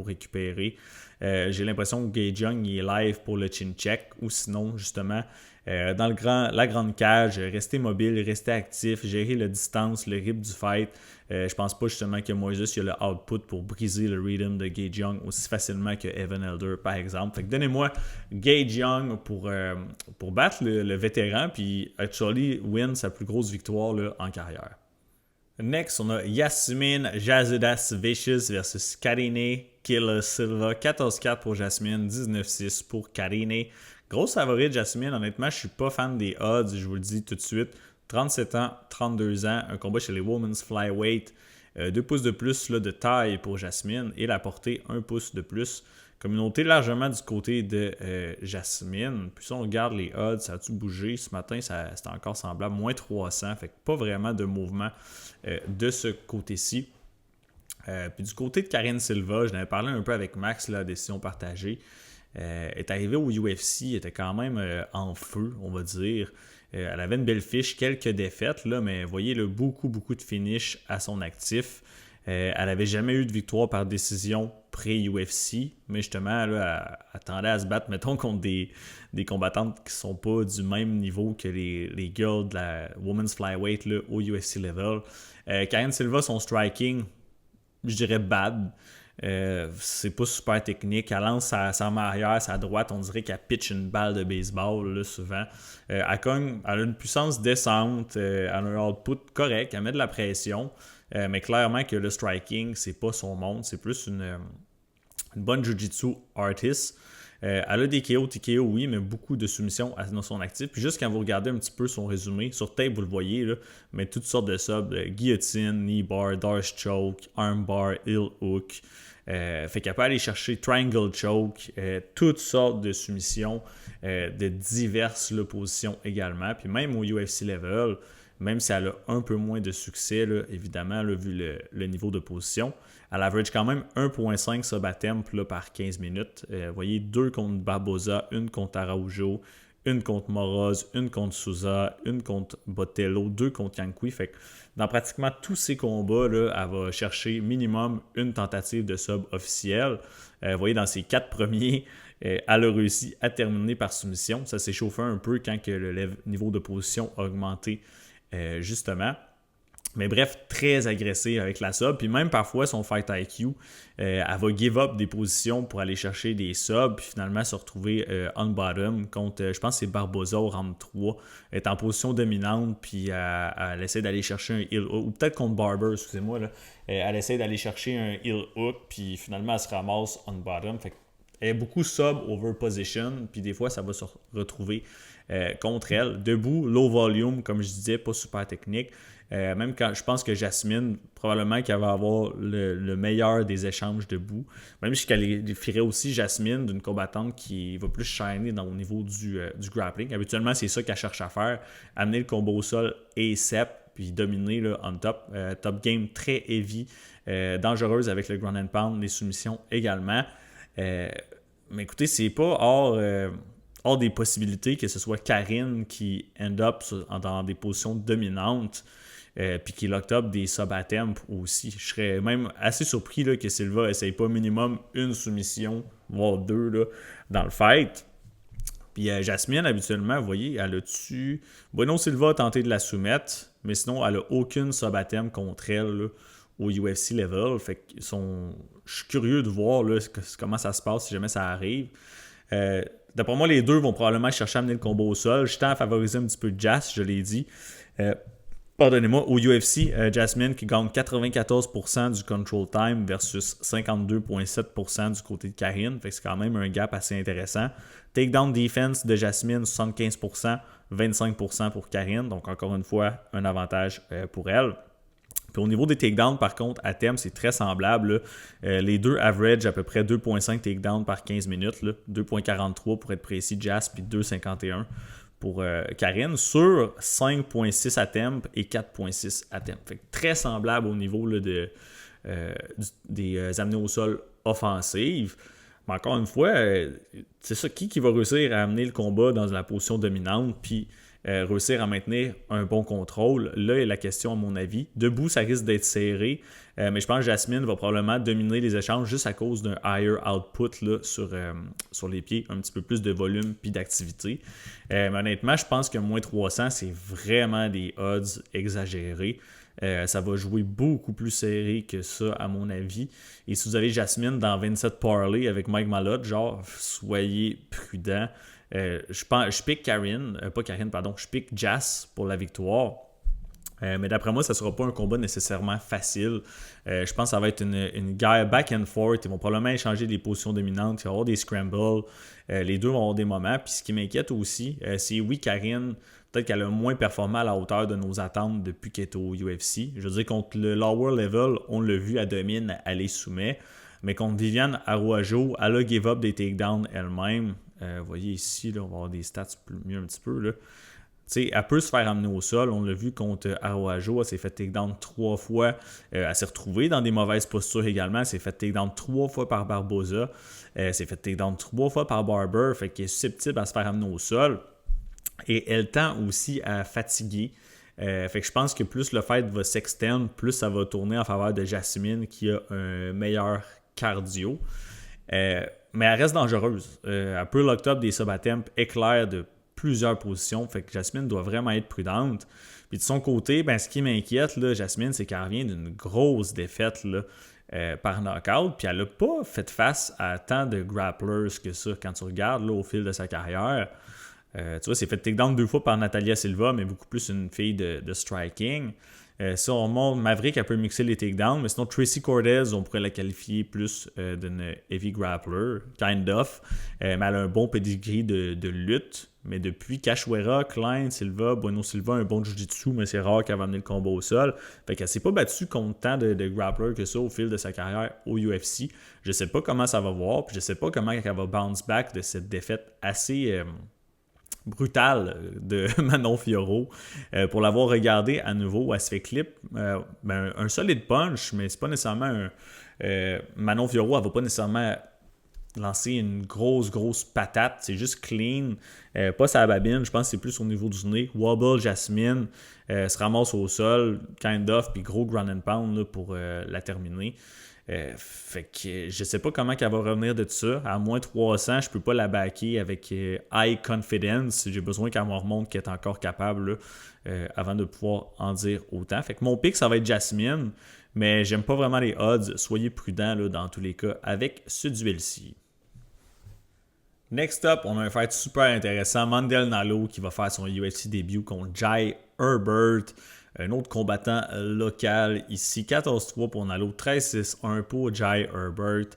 récupérer. J'ai l'impression que Gage Young il est live pour le chin check, ou sinon, justement, dans la grande cage, rester mobile, rester actif, gérer la distance, le rythme du fight. Je pense pas justement que Moises a le output pour briser le rhythm de Gage Young aussi facilement que Evan Elder, par exemple. Fait que donnez-moi Gage Young pour battre le vétéran, puis actually win sa plus grosse victoire là, en carrière. Next, on a Yasmine Jasudas Vicious versus Karine Killer Silva. 14-4 pour Jasmine, 19-6 pour Karine. Grosse favorite, Jasmine. Honnêtement, je suis pas fan des odds, je vous le dis tout de suite. 37 ans, 32 ans, un combat chez les Women's Flyweight. 2 pouces de plus là, de taille pour Jasmine et la portée 1 pouce de plus. Communauté largement du côté de Jasmine. Puis si on regarde les odds, ça a-tu bougé? Ce matin, c'était encore semblable. Moins 300, fait que pas vraiment de mouvement de ce côté-ci. Puis du côté de Karine Silva, je n'avais parlé un peu avec Max, la décision partagée. Est arrivée au UFC, elle était quand même en feu, on va dire. Elle avait une belle fiche, quelques défaites, là, mais vous voyez, beaucoup de finish à son actif. Elle n'avait jamais eu de victoire par décision pré-UFC, mais justement, là, elle tendait à se battre, mettons, contre des combattantes qui ne sont pas du même niveau que les girls de la Women's Flyweight là, au UFC level. Karine Silva, son striking, je dirais bad. C'est pas super technique. Elle lance sa main arrière, sa droite, on dirait qu'elle pitch une balle de baseball là, souvent. Elle cogne, elle a une puissance décente, elle a un output correct, elle met de la pression, mais clairement que le striking, c'est pas son monde, c'est plus une bonne jiu-jitsu artist. Elle a des KO, TKO, oui, mais beaucoup de soumissions dans son actif. Puis juste quand vous regardez un petit peu son résumé, sur tape, vous le voyez, là, mais toutes sortes de subs, guillotine, knee bar, Darce choke, arm bar, heel hook. Fait qu'elle peut aller chercher triangle choke, toutes sortes de soumissions de diverses là, positions également. Puis même au UFC level, même si elle a un peu moins de succès, là, évidemment, là, vu le niveau de position, elle average quand même 1.5 sub-attempt par 15 minutes. Vous voyez, 2 contre Barboza, 1 contre Araujo, 1 contre Moroz, 1 contre Souza, 1 contre Botello, 2 contre Yankui. Fait que dans pratiquement tous ces combats, là, elle va chercher minimum une tentative de sub officielle. Vous voyez, dans ces 4 premiers, elle a réussi à terminer par soumission. Ça s'est chauffé un peu quand que le niveau de position a augmenté, justement. Mais bref, très agressif avec la sub. Puis même parfois, son fight IQ, elle va give up des positions pour aller chercher des subs. Puis finalement, se retrouver on bottom contre, je pense que c'est Barboza au round 3. Elle est en position dominante. Puis elle essaie d'aller chercher un heel hook. Ou peut-être contre Barber, excusez-moi. Là. Elle essaie d'aller chercher un heel hook. Puis finalement, elle se ramasse on bottom. Fait elle est beaucoup sub over position. Puis des fois, ça va se retrouver contre elle. Debout, low volume, comme je disais, pas super technique. Même quand je pense que Jasmine, probablement qu'elle va avoir le meilleur des échanges debout. Même si je qualifierais aussi Jasmine d'une combattante qui va plus shiner au niveau du grappling. Habituellement, c'est ça qu'elle cherche à faire. Amener le combo au sol ASAP, puis dominer là, on top. Top game très heavy, dangereuse avec le ground and pound, les soumissions également. Mais écoutez, c'est pas hors des possibilités que ce soit Karine qui end up dans des positions dominantes. Puis qui locked up des sub-attempts aussi. Je serais même assez surpris là, que Silva essaye pas minimum une soumission, voire 2 là, dans le fight. Puis Jasmine, habituellement, vous voyez, elle a tué. Bruno Silva a tenté de la soumettre, mais sinon, elle n'a aucune sub-attempt contre elle là, au UFC level. Fait que je suis curieux de voir là, comment ça se passe si jamais ça arrive. d'après moi, les deux vont probablement chercher à amener le combat au sol. Je tends à favoriser un petit peu Jas, je l'ai dit. Pardonnez-moi, au UFC, Jasmine qui gagne 94% du control time versus 52,7% du côté de Karine. Fait que c'est quand même un gap assez intéressant. Takedown defense de Jasmine, 75%, 25% pour Karine. Donc encore une fois, un avantage pour elle. Puis au niveau des takedowns, par contre, à thème, c'est très semblable. Les deux average à peu près 2,5 takedowns par 15 minutes. 2,43 pour être précis, Jas, puis 2,51 pour Karine, sur 5,6 attempts et 4,6 attempts. Fait que très semblable au niveau là, des amenés au sol offensives. Mais encore une fois, c'est ça, qui va réussir à amener le combat dans la position dominante, puis réussir à maintenir un bon contrôle. Là est la question à mon avis. Debout, ça risque d'être serré, mais je pense que Jasmine va probablement dominer les échanges juste à cause d'un higher output là, sur les pieds, un petit peu plus de volume puis d'activité. Mais honnêtement, je pense que moins 300, c'est vraiment des odds exagérés. Ça va jouer beaucoup plus serré que ça, à mon avis. Et si vous avez Jasmine dans 27 parlay avec Mike Malott, genre, soyez prudent. Je pique je pique Jas pour la victoire. Mais d'après moi, ça ne sera pas un combat nécessairement facile. Je pense que ça va être une guerre back and forth. Ils vont probablement échanger des positions dominantes. Il va y avoir des scrambles. Les deux vont avoir des moments. Puis ce qui m'inquiète aussi, c'est oui, Karine, peut-être qu'elle a moins performé à la hauteur de nos attentes depuis qu'elle est au UFC. Je veux dire, contre le lower level, on l'a vu, elle domine, elle les soumet. Mais contre Viviane Araujo, elle a give up des takedowns elle-même. Vous voyez ici, là, on va avoir des stats mieux un petit peu. Là. Elle peut se faire amener au sol. On l'a vu contre Araujo. Elle s'est fait takedown 3 fois. Elle s'est retrouvée dans des mauvaises postures également. Elle s'est fait takedown 3 fois par Barboza. Elle s'est fait takedown 3 fois par Barber. Fait qu'elle est susceptible à se faire amener au sol. Et elle tend aussi à fatiguer. Fait que je pense que plus le fight va s'extendre, plus ça va tourner en faveur de Jasmine qui a un meilleur cardio. Mais elle reste dangereuse. Elle peut lock up des sub-attempts éclairs de plusieurs positions. Fait que Jasmine doit vraiment être prudente. Puis de son côté, ce qui m'inquiète, là, Jasmine, c'est qu'elle revient d'une grosse défaite là, par knockout. Puis elle n'a pas fait face à tant de grapplers que ça. Quand tu regardes là, au fil de sa carrière, tu vois, c'est fait takedown 2 fois par Natalia Silva, mais beaucoup plus une fille de striking. Si on montre Maverick, elle peut mixer les takedowns, mais sinon Tracy Cortez, on pourrait la qualifier plus d'une heavy grappler, kind of. Mais elle a un bon pedigree de lutte. Mais depuis Cachoeira, Klein, Silva, Bueno Silva, un bon jiu-jitsu, mais c'est rare qu'elle va amener le combat au sol. Fait qu'elle s'est pas battue contre tant de grapplers que ça au fil de sa carrière au UFC. Je sais pas comment ça va voir, puis je sais pas comment elle va bounce back de cette défaite assez brutale de Manon Fiorot. Pour l'avoir regardé à nouveau, elle se fait clip. Un solide punch, mais c'est pas nécessairement Manon Fiorot, elle va pas nécessairement lancer une grosse patate. C'est juste clean. Pas sa babine. Je pense que c'est plus au niveau du nez. Wobble, Jasmine se ramasse au sol, kind of, puis gros ground and pound là, pour la terminer. Fait que je sais pas comment elle va revenir de ça. À moins 300, je peux pas la backer avec high confidence. J'ai besoin qu'elle me remonte qu'elle est encore capable là, avant de pouvoir en dire autant. Fait que mon pick, ça va être Jasmine, mais j'aime pas vraiment les odds. Soyez prudents là, dans tous les cas avec ce duel-ci. Next up, on a un fight super intéressant. Mandel Nalo qui va faire son UFC début contre Jai Herbert. Un autre combattant local ici. 14-3 pour Nalo, 13-6-1 pour Jai Herbert.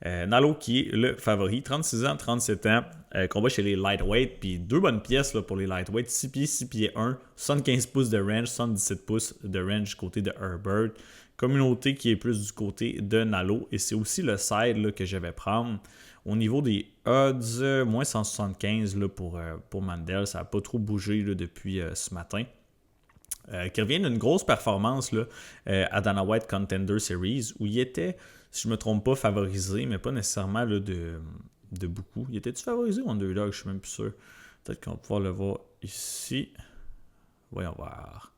Nalo qui est le favori, 36 ans, 37 ans. Combat chez les lightweight, puis 2 bonnes pièces là, pour les lightweight. 6 pieds, 6 pieds 1, 75 pouces de range, 77 pouces de range du côté de Herbert. Communauté qui est plus du côté de Nalo. Et c'est aussi le side là, que je vais prendre. Au niveau des odds, moins 175 là, pour Mandel. Ça n'a pas trop bougé là, depuis ce matin. Qui revient d'une grosse performance là, à Dana White Contender Series, où il était, si je ne me trompe pas, favorisé, mais pas nécessairement là, de beaucoup. Il était-tu favorisé ou underdog? Je ne suis même plus sûr. Peut-être qu'on va pouvoir le voir ici. Voyons voir.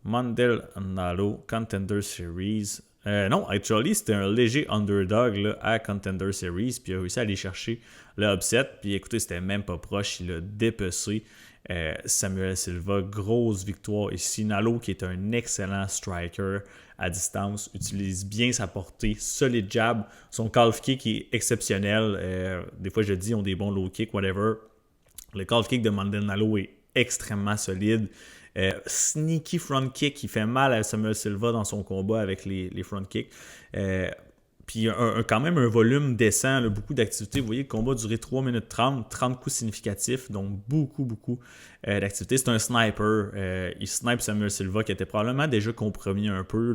Mandel Nalo Contender Series. Non, actually, c'était un léger underdog là, à Contender Series, puis il a réussi à aller chercher le upset. Puis écoutez, c'était même pas proche, il a dépecé Samuel Silva, grosse victoire ici. Nalo, qui est un excellent striker à distance, utilise bien sa portée, solide jab. Son calf kick est exceptionnel. Des fois, je dis, ils ont des bons low kicks, whatever. Le calf kick de Mandel Nalo est extrêmement solide. Sneaky front kick qui fait mal à Samuel Silva dans son combat avec les front kicks. Puis quand même un volume décent, là, beaucoup d'activité. Vous voyez, le combat a duré 3 minutes 30, 30 coups significatifs, donc beaucoup d'activité. C'est un sniper. Il snipe Samuel Silva qui était probablement déjà compromis un peu.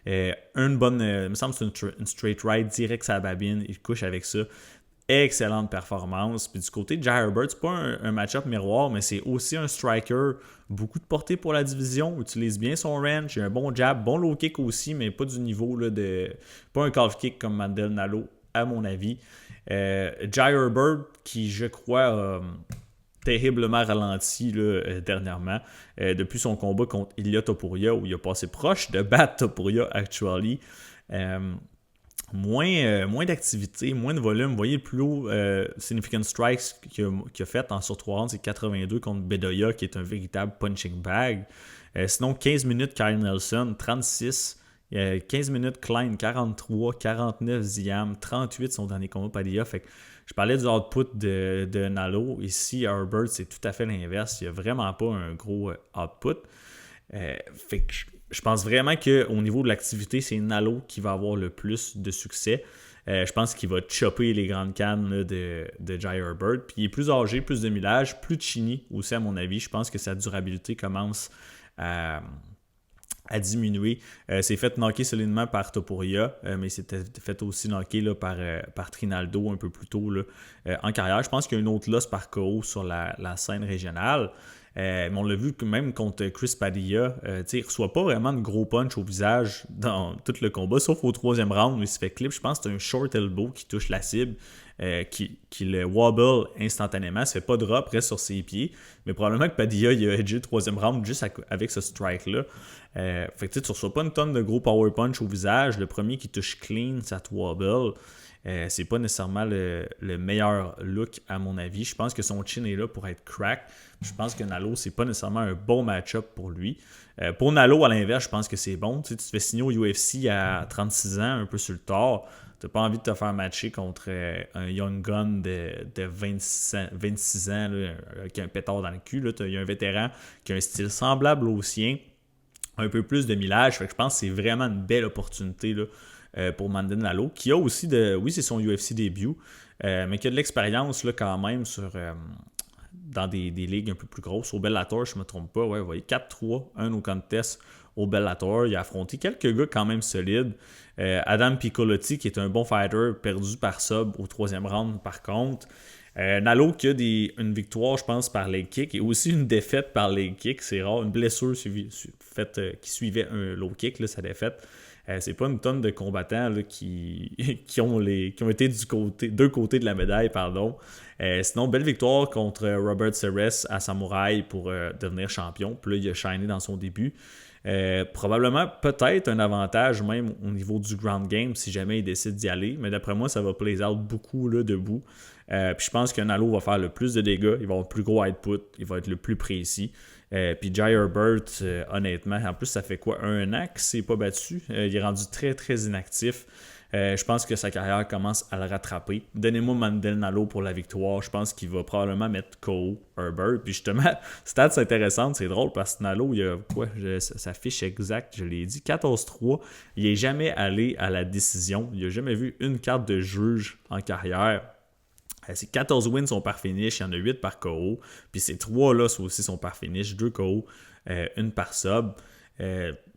Là. Une bonne, il me semble que c'est une straight right direct sur la babine. Il couche avec ça. Excellente performance. Puis du côté de Jair Bird, c'est pas un match-up miroir, mais c'est aussi un striker. Beaucoup de portée pour la division. Utilise bien son range. Il a un bon jab, bon low kick aussi, mais pas du niveau là, de. Pas un calf kick comme Mandel Nalo, à mon avis. Jair Bird, qui je crois a terriblement ralenti là, dernièrement. Depuis son combat contre Ilia Topuria, où il a passé proche de battre Topuria actually. Moins d'activité, moins de volume. Vous voyez, le plus haut significant strikes qu'il a fait en sur 3 rounds, c'est 82 contre Bedoya, qui est un véritable punching bag. Sinon, 15 minutes Kyle Nelson, 36. 15 minutes Klein, 43. 49 Ziam, 38 son dernier combat Padilla. Fait que je parlais du output de Nalo. Ici, Herbert, c'est tout à fait l'inverse. Il n'y a vraiment pas un gros output. Fait que je pense vraiment qu'au niveau de l'activité, c'est Nalo qui va avoir le plus de succès. Je pense qu'il va chopper les grandes cannes là, de Jair Bird. Puis il est plus âgé, plus de millage, plus de chini aussi à mon avis. Je pense que sa durabilité commence à diminuer. C'est fait knocker solidement par Topuria, mais c'était fait aussi knocker là, par Trinaldo un peu plus tôt là, en carrière. Je pense qu'il y a une autre loss par KO sur la scène régionale. Mais on l'a vu même contre Chris Padilla, il ne reçoit pas vraiment de gros punch au visage dans tout le combat, sauf au 3e round où il se fait clip. Je pense que c'est un short elbow qui touche la cible, qui le wobble instantanément, se fait pas drop, reste sur ses pieds. Mais probablement que Padilla il a edgé le 3e round juste avec ce strike-là. Fait que tu reçois pas une tonne de gros power punch au visage. Le premier qui touche clean, ça te wobble. C'est pas nécessairement le meilleur look à mon avis. Je pense que son chin est là pour être crack. Je pense que Nalo, c'est pas nécessairement un bon match-up pour lui. Pour Nalo, à l'inverse, je pense que c'est bon. Tu te fais signer au UFC à 36 ans, un peu sur le tard. T'as pas envie de te faire matcher contre un young gun de 26 ans là, avec un pétard dans le cul. Il y a un vétéran qui a un style semblable au sien, un peu plus de millage. Fait que je pense que c'est vraiment une belle opportunité là, pour Mandel Nalo, qui a aussi oui, c'est son UFC début, mais qui a de l'expérience là, quand même dans des ligues un peu plus grosses. Au Bellator, je ne me trompe pas, ouais, vous voyez, 4-3, un au contest au Bellator. Il a affronté quelques gars quand même solides. Adam Piccolotti, qui est un bon fighter, perdu par sub au 3e round par contre. Nalo qui a une victoire, je pense, par leg kick et aussi une défaite par leg kick. C'est rare, une blessure qui suivait un low kick, là, sa défaite. C'est pas une tonne de combattants là, qui ont été deux côtés de la médaille, pardon. Sinon, belle victoire contre Robert Ceres à Samouraï pour devenir champion. Puis là, il a shiné dans son début. Probablement, peut-être un avantage même au niveau du ground game si jamais il décide d'y aller. Mais d'après moi, ça va play out beaucoup là, debout. Puis je pense que Nalo va faire le plus de dégâts. Il va avoir le plus gros output. Il va être le plus précis. Puis Jair Bird, honnêtement, en plus, ça fait quoi? 1 an qu'il ne s'est pas battu. Il est rendu très, très inactif. Je pense que sa carrière commence à le rattraper. Donnez-moi Mandel Nalo pour la victoire. Je pense qu'il va probablement mettre KO Herbert. Puis justement, stats intéressantes, c'est drôle parce que Nalo, il a quoi? Sa fiche exacte, je l'ai dit, 14-3. Il n'est jamais allé à la décision. Il n'a jamais vu une carte de juge en carrière. Ces 14 wins sont par finish, il y en a 8 par KO. Puis ces 3 là aussi sont par finish, 2 KO, une par sub.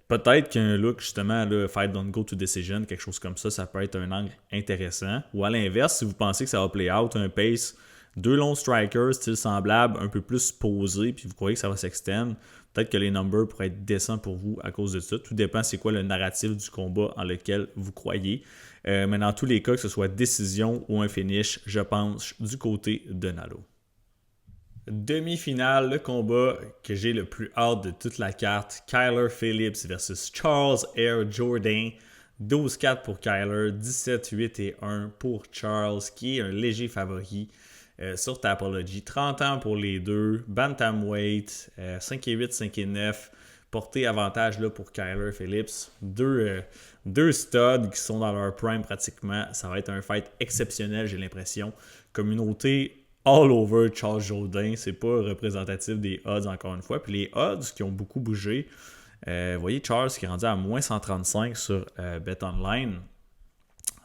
Peut-être qu'un look, justement, là, fight don't go to decision, quelque chose comme ça peut être un angle intéressant. Ou à l'inverse, si vous pensez que ça va play out, un pace, 2 longs strikers, style semblable, un peu plus posé, puis vous croyez que ça va s'extendre, peut-être que les numbers pourraient être décents pour vous à cause de ça. Tout dépend c'est quoi le narratif du combat en lequel vous croyez. Mais dans tous les cas, que ce soit décision ou un finish, je pense du côté de Nalo. Demi-finale, le combat que j'ai le plus hâte de toute la carte, Kyler Phillips versus Charles Air Jourdain. 12-4 pour Kyler, 17-8-1 pour Charles, qui est un léger favori. sur Tapology. 30 ans pour les deux, bantamweight, 5 et 8, 5 et 9. Porter avantage là, pour Kyler Phillips. Deux studs qui sont dans leur prime pratiquement. Ça va être un fight exceptionnel, j'ai l'impression. Communauté all over Charles Jourdain. C'est pas représentatif des odds encore une fois. Puis les odds qui ont beaucoup bougé. Vous voyez Charles qui est rendu à moins 135 sur BetOnline.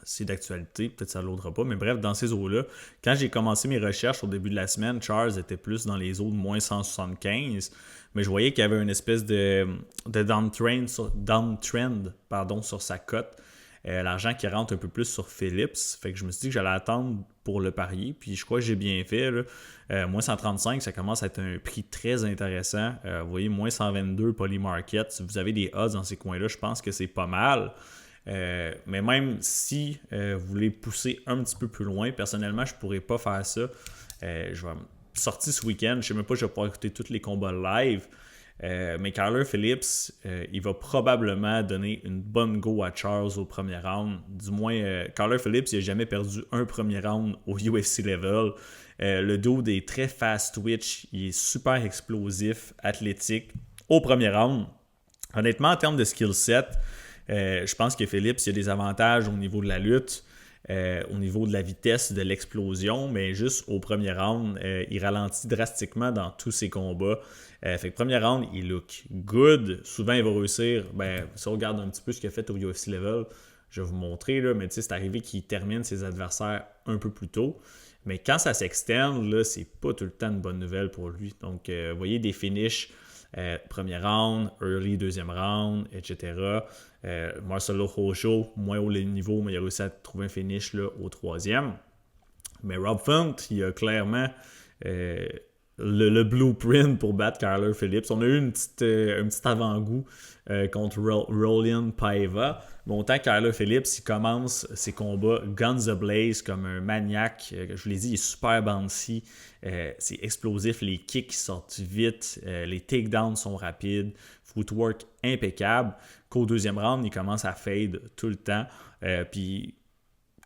C'est d'actualité, peut-être ça ne l'audra pas, mais bref, dans ces eaux-là, quand j'ai commencé mes recherches au début de la semaine, Charles était plus dans les eaux de moins 175, mais je voyais qu'il y avait une espèce de downtrend sur sa cote. L'argent qui rentre un peu plus sur Phillips, fait que je me suis dit que j'allais attendre pour le parier, puis je crois que j'ai bien fait. Moins 135, ça commence à être un prix très intéressant. Vous voyez, moins 122 Polymarket, si vous avez des odds dans ces coins-là, je pense que c'est pas mal. Mais même si vous voulez pousser un petit peu plus loin, personnellement, je ne pourrais pas faire ça. Je vais sortir ce week-end. Je ne sais même pas si je vais pouvoir écouter tous les combats live. Mais Kyler Phillips, il va probablement donner une bonne go à Charles au premier round. Du moins, Kyler Phillips, il n'a jamais perdu un premier round au UFC level. Le dude est très fast twitch. Il est super explosif, athlétique au premier round. Honnêtement, en termes de skill set, je pense que Phillips, il a des avantages au niveau de la lutte, au niveau de la vitesse, de l'explosion, mais juste au premier round, il ralentit drastiquement dans tous ses combats. Fait que premier round, il look good. Souvent, il va réussir. Si on regarde un petit peu ce qu'il a fait au UFC level, je vais vous montrer, là, mais c'est arrivé qu'il termine ses adversaires un peu plus tôt. Mais quand ça s'externe, là, c'est pas tout le temps une bonne nouvelle pour lui. Donc, vous voyez des finishes. Premier round, early, deuxième round, etc. Marcelo Rojo, moins haut le niveau, mais il a réussi à trouver un finish là, au troisième. Mais Rob Font, il a clairement le blueprint pour battre Kyler Phillips. On a eu un petit avant-goût contre Rolian Paiva. Mais autant Kyler Phillips, il commence ses combats guns ablaze comme un maniaque. Je vous l'ai dit, il est super bouncy. C'est explosif. Les kicks sortent vite. Les takedowns sont rapides. Footwork impeccable. Qu'au deuxième round, il commence à fade tout le temps. Puis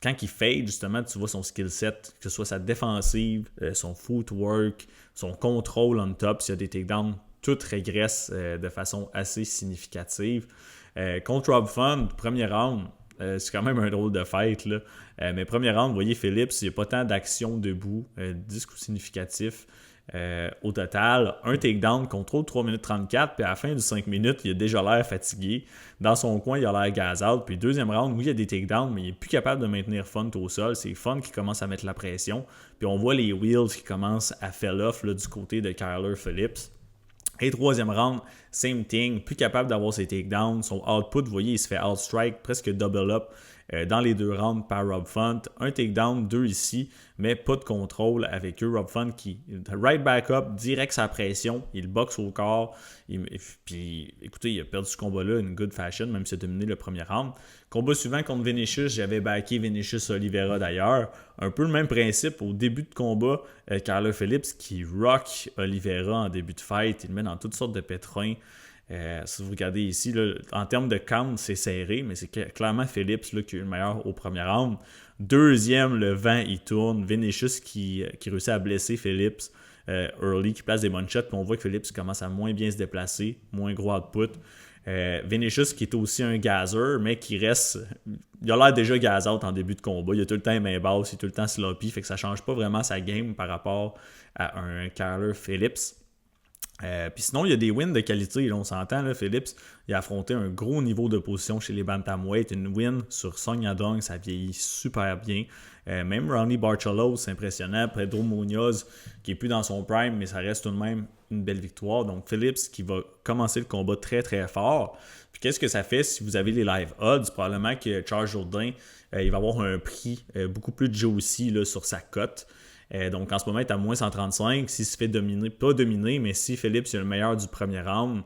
quand il fade, justement, tu vois son skill set, que ce soit sa défensive, son footwork, son contrôle on top, s'il y a des takedowns, tout régresse de façon assez significative. Contre Rob Font, premier round, c'est quand même un drôle de fight, là. Mais premier round, vous voyez Phillips, il n'y a pas tant d'action debout, 10 coups significatifs. Au total, un takedown, contrôle 3 minutes 34, puis à la fin du 5 minutes, il a déjà l'air fatigué. Dans son coin, il a l'air gaz out. Puis deuxième round, oui, il y a des takedowns, mais il n'est plus capable de maintenir Font au sol. C'est Font qui commence à mettre la pression. Puis on voit les wheels qui commencent à fall off là, du côté de Kyler Phillips. Et troisième round, same thing, plus capable d'avoir ses takedowns. Son output, vous voyez, il se fait outstrike, presque double up dans les deux rounds par Rob Font. Un takedown, 2 ici, mais pas de contrôle avec eux. Rob Font qui right back up, direct sa pression, il boxe au corps. Puis écoutez, il a perdu ce combat-là in good fashion, même s'il a dominé le premier round. Combat suivant contre Vinicius, j'avais backé Vinicius Oliveira d'ailleurs. Un peu le même principe au début de combat. Kyler Phillips qui rock Oliveira en début de fight, il le met dans toutes sortes de pétrins. Si vous regardez ici, là, en termes de count, c'est serré, mais c'est clairement Phillips là, qui est le meilleur au premier round. Deuxième, le vent, il tourne. Vinicius qui réussit à blesser Phillips early, qui place des bonnes shots. Puis on voit que Phillips commence à moins bien se déplacer, moins gros output. Vinicius qui est aussi un gazer, mais qui reste... Il a l'air déjà gaz out en début de combat. Il a tout le temps les mains basses, il est tout le temps sloppy. Fait que ça change pas vraiment sa game par rapport à un Kyler Phillips. Puis sinon, il y a des wins de qualité. Là, on s'entend, là, Phillips, il a affronté un gros niveau d'opposition chez les bantamweight. Une win sur Song Yadong, ça vieillit super bien. Même Ronnie Barcelos, c'est impressionnant. Pedro Munoz, qui est plus dans son prime, mais ça reste tout de même une belle victoire. Donc Phillips qui va commencer le combat très très fort. Puis qu'est-ce que ça fait si vous avez les live odds? Probablement que Charles Jourdain, il va avoir un prix beaucoup plus juicy là, sur sa cote. Donc en ce moment, il est à moins 135. S'il se fait dominer, pas dominer, mais si Phillips est le meilleur du premier round,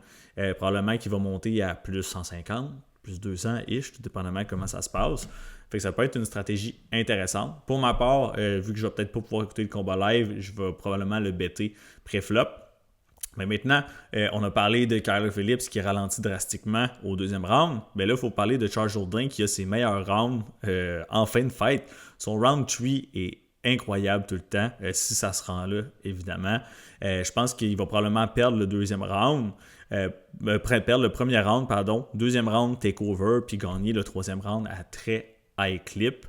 probablement qu'il va monter à plus 150, plus 200-ish, tout dépendamment de comment ça se passe. Fait que ça peut être une stratégie intéressante. Pour ma part, vu que je vais peut-être pas pouvoir écouter le combat live, je vais probablement le better pré-flop. Mais maintenant, on a parlé de Kyler Phillips qui ralentit drastiquement au deuxième round. Mais là, il faut parler de Charles Jourdain qui a ses meilleurs rounds en fin de fight. Son round 3 est incroyable tout le temps, si ça se rend là, évidemment. Je pense qu'il va probablement perdre le deuxième round. Perdre le premier round, pardon. Deuxième round, takeover, puis gagner le troisième round à très high clip.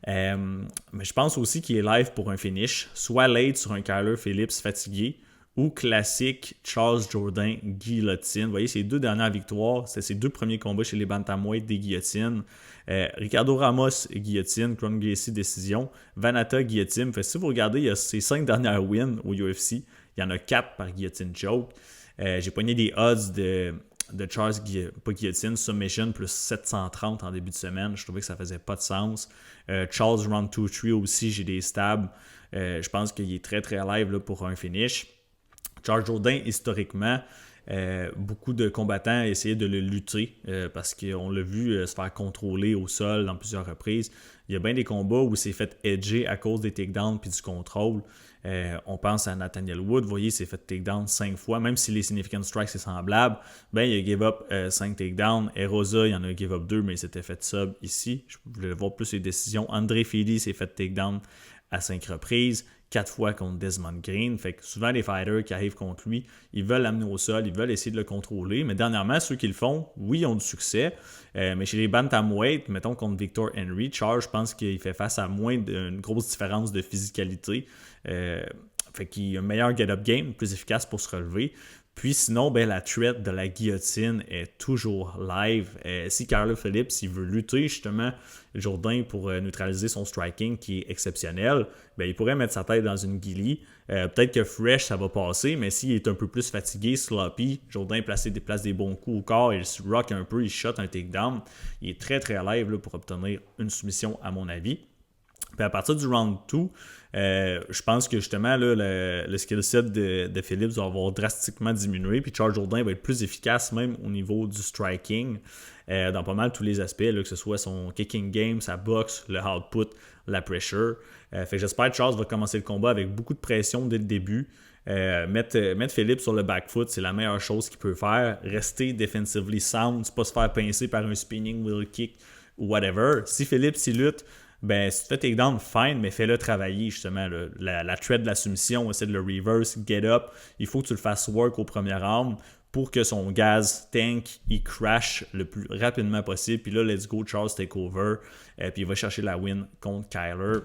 Mais je pense aussi qu'il est live pour un finish, soit late sur un Kyler Phillips fatigué, ou classique Charles Jourdain guillotine. Vous voyez, ses 2 dernières victoires, c'est ses 2 premiers combats chez les bantamweight des guillotines. Ricardo Ramos guillotine, Cron Gracie décision, Vanata guillotine. Fait, si vous regardez, il y a ses 5 dernières wins au UFC, il y en a 4 par guillotine choke. J'ai pogné des odds de Charles, pas guillotine, submission plus 730 en début de semaine. Je trouvais que ça faisait pas de sens. Charles round 2-3 aussi, j'ai des stabs. Je pense qu'il est très très live là, pour un finish. Charles Jourdain, historiquement, beaucoup de combattants essayaient de le lutter parce qu'on l'a vu se faire contrôler au sol dans plusieurs reprises. Il y a bien des combats où il s'est fait edger à cause des takedowns puis du contrôle. On pense à Nathaniel Wood, vous voyez, il s'est fait takedown 5 fois, même si les significant strikes c'est semblable, ben il a give up 5 takedowns. Erosa, il en a give up 2, mais il s'était fait sub ici. Je voulais voir plus les décisions. André Fili s'est fait takedown à 5 reprises. 4 fois contre Desmond Green. Fait que souvent, les fighters qui arrivent contre lui, ils veulent l'amener au sol, ils veulent essayer de le contrôler. Mais dernièrement, ceux qui le font, oui, ils ont du succès. Mais chez les bantamweight, mettons contre Victor Henry, Charles, je pense qu'il fait face à moins d'une grosse différence de physicalité. Fait qu'il a un meilleur get-up game, plus efficace pour se relever. Puis sinon, ben, la threat de la guillotine est toujours live. Si Kyler Phillips il veut lutter justement Jourdain pour neutraliser son striking qui est exceptionnel, ben, il pourrait mettre sa tête dans une guillie. Peut-être que fresh, ça va passer, mais s'il est un peu plus fatigué, sloppy, Jourdain place des bons coups au corps, il se rock un peu, il shot un takedown. Il est très très live là, pour obtenir une soumission à mon avis. Puis à partir du round 2, je pense que justement là, le skill set de Phillips va avoir drastiquement diminué. Puis Charles Jourdain va être plus efficace même au niveau du striking dans pas mal tous les aspects, là, que ce soit son kicking game, sa boxe, le output, la pressure. Fait que j'espère que Charles va commencer le combat avec beaucoup de pression dès le début. Mettre Phillips sur le back foot, c'est la meilleure chose qu'il peut faire. Rester defensively sound, c'est pas se faire pincer par un spinning wheel kick ou whatever. Si Phillips il lutte, ben, si tu fais takedown, fine, mais fais-le travailler justement. La thread de la soumission, essaie de le reverse, get up. Il faut que tu le fasses work au premier round pour que son gaz tank, il crash le plus rapidement possible. Puis là, let's go, Charles take over. Puis il va chercher la win contre Kyler.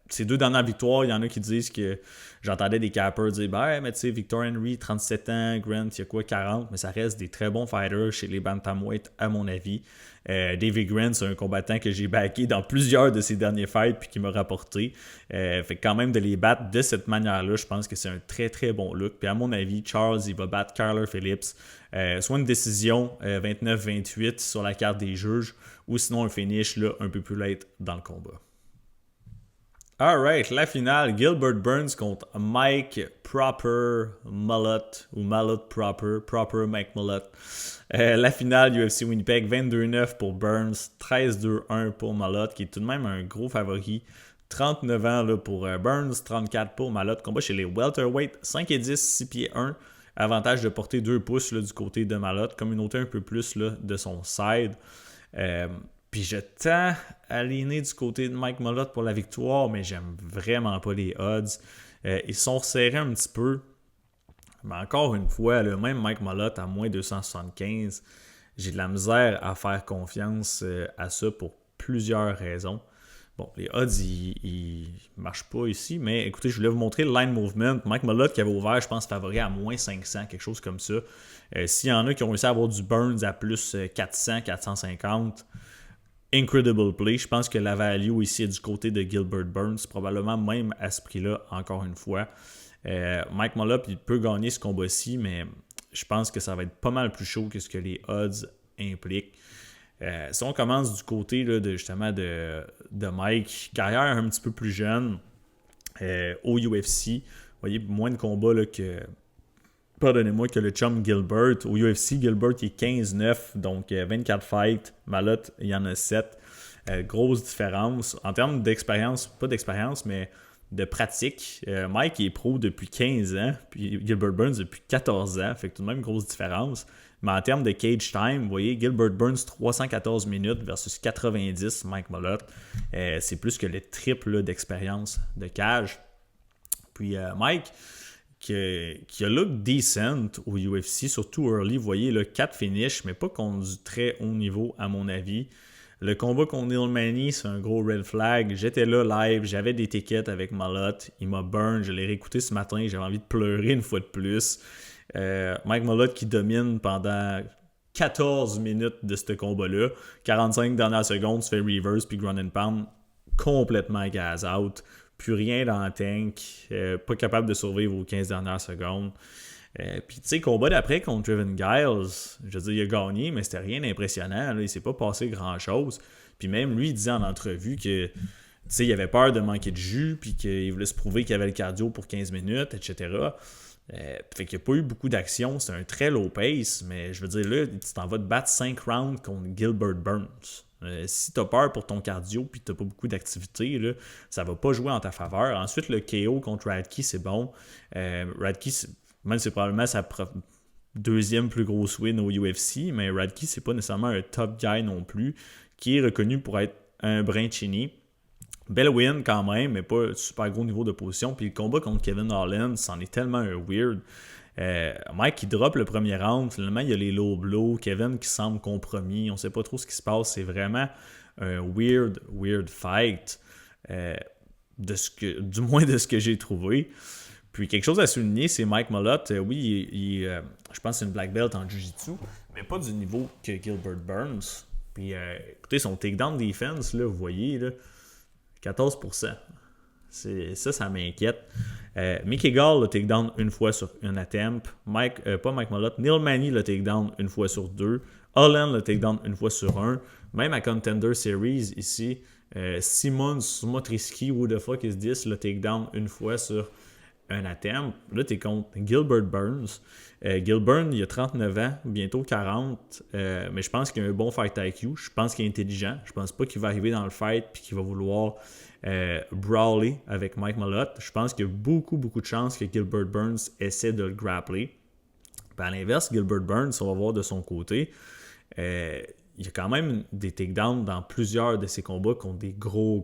Ces 2 dernières victoires, il y en a qui disent que j'entendais des cappers dire ben, mais tu sais, Victor Henry, 37 ans, Grant, il y a quoi, 40, mais ça reste des très bons fighters chez les bantamweight, à mon avis. David Grant, c'est un combattant que j'ai backé dans plusieurs de ses derniers fights puis qui m'a rapporté. Fait que quand même de les battre de cette manière-là, je pense que c'est un très très bon look. Puis à mon avis, Charles, il va battre Kyler Phillips. Soit une décision 29-28 sur la carte des juges, ou sinon un finish là, un peu plus late dans le combat. Alright, la finale, Gilbert Burns contre Mike Proper Malott, ou Malott Proper Mike Malott. La finale UFC Winnipeg, 22-9 pour Burns, 13-2-1 pour Malott, qui est tout de même un gros favori. 39 ans là, pour Burns, 34 pour Malott. Combat chez les welterweight, 5-10, 6 pieds 1. Avantage de porter 2 pouces là, du côté de Malott, communauté un peu plus là, de son side. Puis je tends à l'aîner du côté de Mike Malott pour la victoire, mais j'aime vraiment pas les odds. Ils sont resserrés un petit peu. Mais encore une fois, le même Mike Malott à moins 275, j'ai de la misère à faire confiance à ça pour plusieurs raisons. Bon, les odds, ils marchent pas ici, mais écoutez, je voulais vous montrer le line movement. Mike Malott qui avait ouvert, je pense, favori à moins 500, quelque chose comme ça. S'il y en a qui ont réussi à avoir du Burns à plus 400, 450... Incredible play. Je pense que la value ici est du côté de Gilbert Burns, probablement même à ce prix-là, encore une fois. Mike Malott, il peut gagner ce combat-ci, mais je pense que ça va être pas mal plus chaud que ce que les odds impliquent. Si on commence du côté là, justement de Mike, carrière un petit peu plus jeune au UFC, vous voyez, moins de combats là, que le chum Gilbert. Au UFC, Gilbert il est 15-9, donc 24 fights. Malott, il y en a 7. Grosse différence. En termes d'expérience, pas d'expérience, mais de pratique, Mike est pro depuis 15 ans, puis Gilbert Burns depuis 14 ans. Fait que tout de même, grosse différence. Mais en termes de cage time, vous voyez, Gilbert Burns, 314 minutes versus 90, Mike Malott. C'est plus que le triple là, d'expérience de cage. Puis Mike, qui a look decent au UFC, surtout early, vous voyez, là, 4 finishes, mais pas contre du très haut niveau, à mon avis. Le combat contre Neil Manny, c'est un gros red flag. J'étais là live, j'avais des tickets avec Malott. Il m'a burn, je l'ai réécouté ce matin, j'avais envie de pleurer une fois de plus. Mike Malott qui domine pendant 14 minutes de ce combat-là. 45 dernières secondes, tu fais reverse puis ground and pound, complètement gas out. Plus rien dans le tank, pas capable de survivre aux 15 dernières secondes. Puis, tu sais, combat d'après contre Trevin Giles, je veux dire, il a gagné, mais c'était rien d'impressionnant. Là, il s'est pas passé grand-chose. Puis même lui, il disait en entrevue que, tu sais, il avait peur de manquer de jus, puis qu'il voulait se prouver qu'il avait le cardio pour 15 minutes, etc. Fait qu'il n'y a pas eu beaucoup d'action. C'est un très low pace, mais je veux dire, là, tu t'en vas te battre 5 rounds contre Gilbert Burns. Si tu as peur pour ton cardio puis tu n'as pas beaucoup d'activité, là, ça va pas jouer en ta faveur. Ensuite, le KO contre Radke, c'est bon. Radke, même c'est probablement sa deuxième plus grosse win au UFC, mais Radke, c'est pas nécessairement un top guy non plus, qui est reconnu pour être un brin chini. Belle win quand même, mais pas super gros niveau de position. Puis le combat contre Kevin Holland, c'en est tellement un weird. Mike qui drop le premier round, finalement il y a les low blows, Kevin qui semble compromis, on sait pas trop ce qui se passe, c'est vraiment un weird fight, du moins de ce que j'ai trouvé. Puis quelque chose à souligner, c'est Mike Malott, oui, je pense que c'est une black belt en jiu-jitsu, mais pas du niveau que Gilbert Burns. Puis écoutez, son takedown defense, là, vous voyez, là, 14%. Ça m'inquiète. Mickey Gall l'a takedown une fois sur un attempt. Pas Mike Malott. Neil Manny l'a takedown une fois sur 2. Holland l'a takedown une fois sur 1. Même à Contender Series, ici, Simon Smotriski, who the fuck is this, l'a takedown une fois sur un attempt. Là, t'es contre Gilbert Burns. Gilbert, il a 39 ans, bientôt 40, mais je pense qu'il a un bon fight IQ. Je pense qu'il est intelligent. Je pense pas qu'il va arriver dans le fight et qu'il va vouloir brawler avec Mike Malott. Je pense qu'il y a beaucoup de chances que Gilbert Burns essaie de le grappler. Puis à l'inverse, Gilbert Burns, on va voir de son côté, il y a quand même des takedowns dans plusieurs de ses combats contre des gros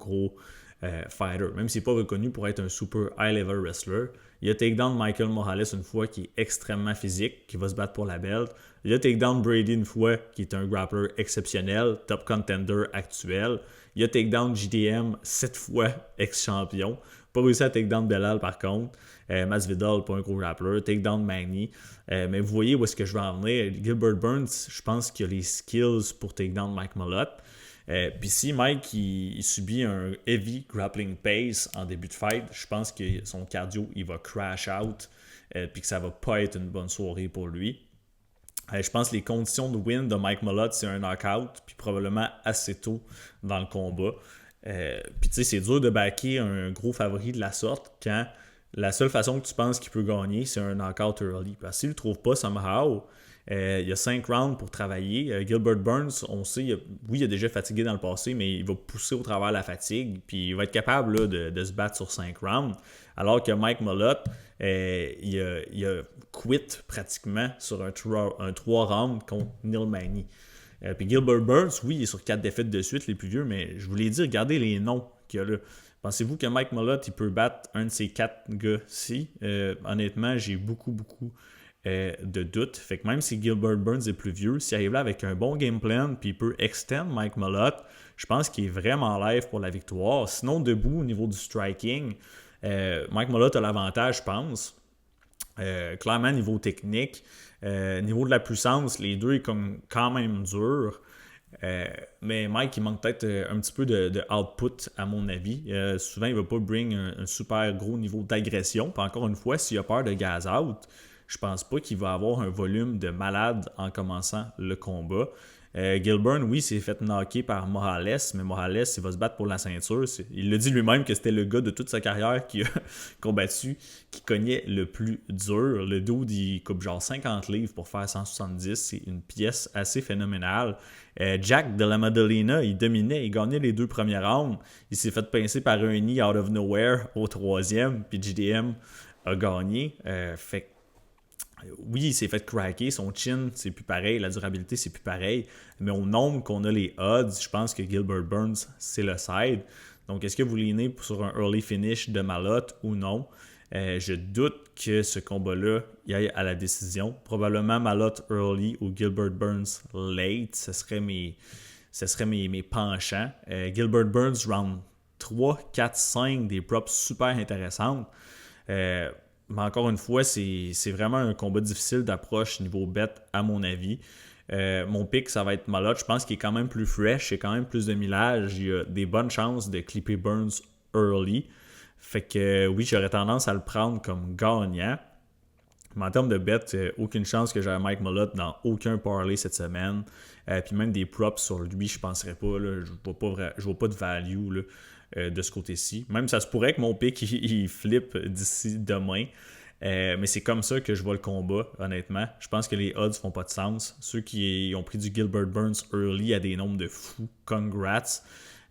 fighters. Même s'il n'est pas reconnu pour être un super high-level wrestler. Il y a takedown Michael Morales une fois qui est extrêmement physique, qui va se battre pour la belt. Il y a takedown Brady une fois qui est un grappler exceptionnel, top contender actuel. Il y a takedown JDM 7 fois ex-champion. Pas réussi à takedown Belal par contre. Masvidal, pas un gros grappler. Takedown Magny. Mais vous voyez où est-ce que je veux en venir. Gilbert Burns, je pense qu'il a les skills pour takedown Mike Malott. Puis si Mike il subit un heavy grappling pace en début de fight, je pense que son cardio il va crash out puis que ça va pas être une bonne soirée pour lui. Je pense que les conditions de win de Mike Malott, c'est un knockout puis probablement assez tôt dans le combat. Puis tu sais, c'est dur de backer un gros favori de la sorte quand la seule façon que tu penses qu'il peut gagner, c'est un knockout early. Parce que s'il ne le trouve pas somehow, il y a 5 rounds pour travailler. Gilbert Burns, on sait, il a déjà fatigué dans le passé, mais il va pousser au travers de la fatigue, puis il va être capable là, de se battre sur 5 rounds. Alors que Mike Malott, il a quit pratiquement sur un 3 rounds contre Neil Manny. Puis Gilbert Burns, oui, il est sur 4 défaites de suite, les plus vieux, mais je vous l'ai dit, regardez les noms qu'il y a là. Pensez-vous que Mike Malott, il peut battre un de ces 4 gars-ci? Honnêtement, j'ai beaucoup de doutes. Fait que même si Gilbert Burns est plus vieux, s'il arrive là avec un bon game plan puis il peut extend Mike Malott, je pense qu'il est vraiment live pour la victoire. Sinon, debout au niveau du striking, Mike Malott a l'avantage, je pense. Clairement, niveau technique, niveau de la puissance, les deux est comme quand même dur. Mais Mike, il manque peut-être un petit peu de output, à mon avis. Souvent, il ne va pas bring un super gros niveau d'agression. Puis encore une fois, s'il a peur de gas out, je pense pas qu'il va avoir un volume de malade en commençant le combat. Gilbert, oui, s'est fait knocker par Morales, mais Morales, il va se battre pour la ceinture. Il l'a dit lui-même que c'était le gars de toute sa carrière qui a combattu, qui cognait le plus dur. Le dude, il coupe genre 50 livres pour faire 170. C'est une pièce assez phénoménale. Jack de la Maddalena, il dominait, il gagnait les 2 premiers rounds. Il s'est fait pincer par un knee out of nowhere au 3e, puis JDM a gagné. Oui, il s'est fait craquer, son chin, c'est plus pareil, la durabilité, c'est plus pareil, mais au nombre qu'on a les odds, je pense que Gilbert Burns, c'est le side. Donc, est-ce que vous leanez sur un early finish de Malotte ou non? Je doute que ce combat-là y aille à la décision. Probablement Malotte early ou Gilbert Burns late, ce serait mes penchants. Gilbert Burns round 3, 4, 5, des props super intéressantes. Mais encore une fois, c'est vraiment un combat difficile d'approche niveau bet, à mon avis. Mon pick, ça va être Malotte. Je pense qu'il est quand même plus fresh, il y a quand même plus de millage. Il y a des bonnes chances de clipper Burns early. Fait que oui, j'aurais tendance à le prendre comme gagnant. Mais en termes de bet, aucune chance que j'ai Mike Malotte dans aucun parlay cette semaine. Puis même des props sur lui, je ne penserais pas. Là, je vois pas de value là, de ce côté-ci. Même ça se pourrait que mon pick il flippe d'ici demain. Mais c'est comme ça que je vois le combat, honnêtement. Je pense que les odds font pas de sens. Ceux qui ont pris du Gilbert Burns early à des nombres de fous, congrats.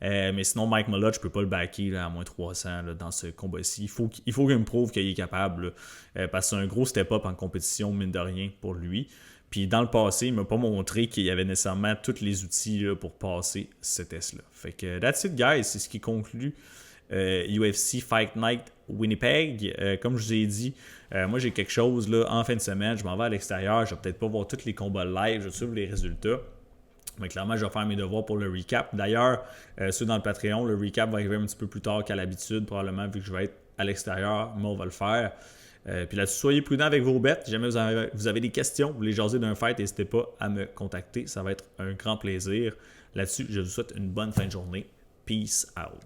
Mais sinon, Mike Malotte, je peux pas le backer là, à moins 300 là, dans ce combat-ci. Il faut qu'il me prouve qu'il est capable. Parce que c'est un gros step-up en compétition, mine de rien, pour lui. Puis dans le passé, il m'a pas montré qu'il y avait nécessairement tous les outils là, pour passer ce test-là. Fait que that's it, guys. C'est ce qui conclut UFC Fight Night Winnipeg. Comme je vous ai dit, moi j'ai quelque chose là, en fin de semaine. Je m'en vais à l'extérieur. Je vais peut-être pas voir tous les combats live. Je vais suivre les résultats. Mais clairement, je vais faire mes devoirs pour le recap. D'ailleurs, ceux dans le Patreon, le recap va arriver un petit peu plus tard qu'à l'habitude, probablement, vu que je vais être à l'extérieur, mais on va le faire. Puis là-dessus, soyez prudents avec vos bets. Si jamais vous avez des questions, vous voulez jaser d'un fight, n'hésitez pas à me contacter. Ça va être un grand plaisir. Là-dessus, je vous souhaite une bonne fin de journée. Peace out.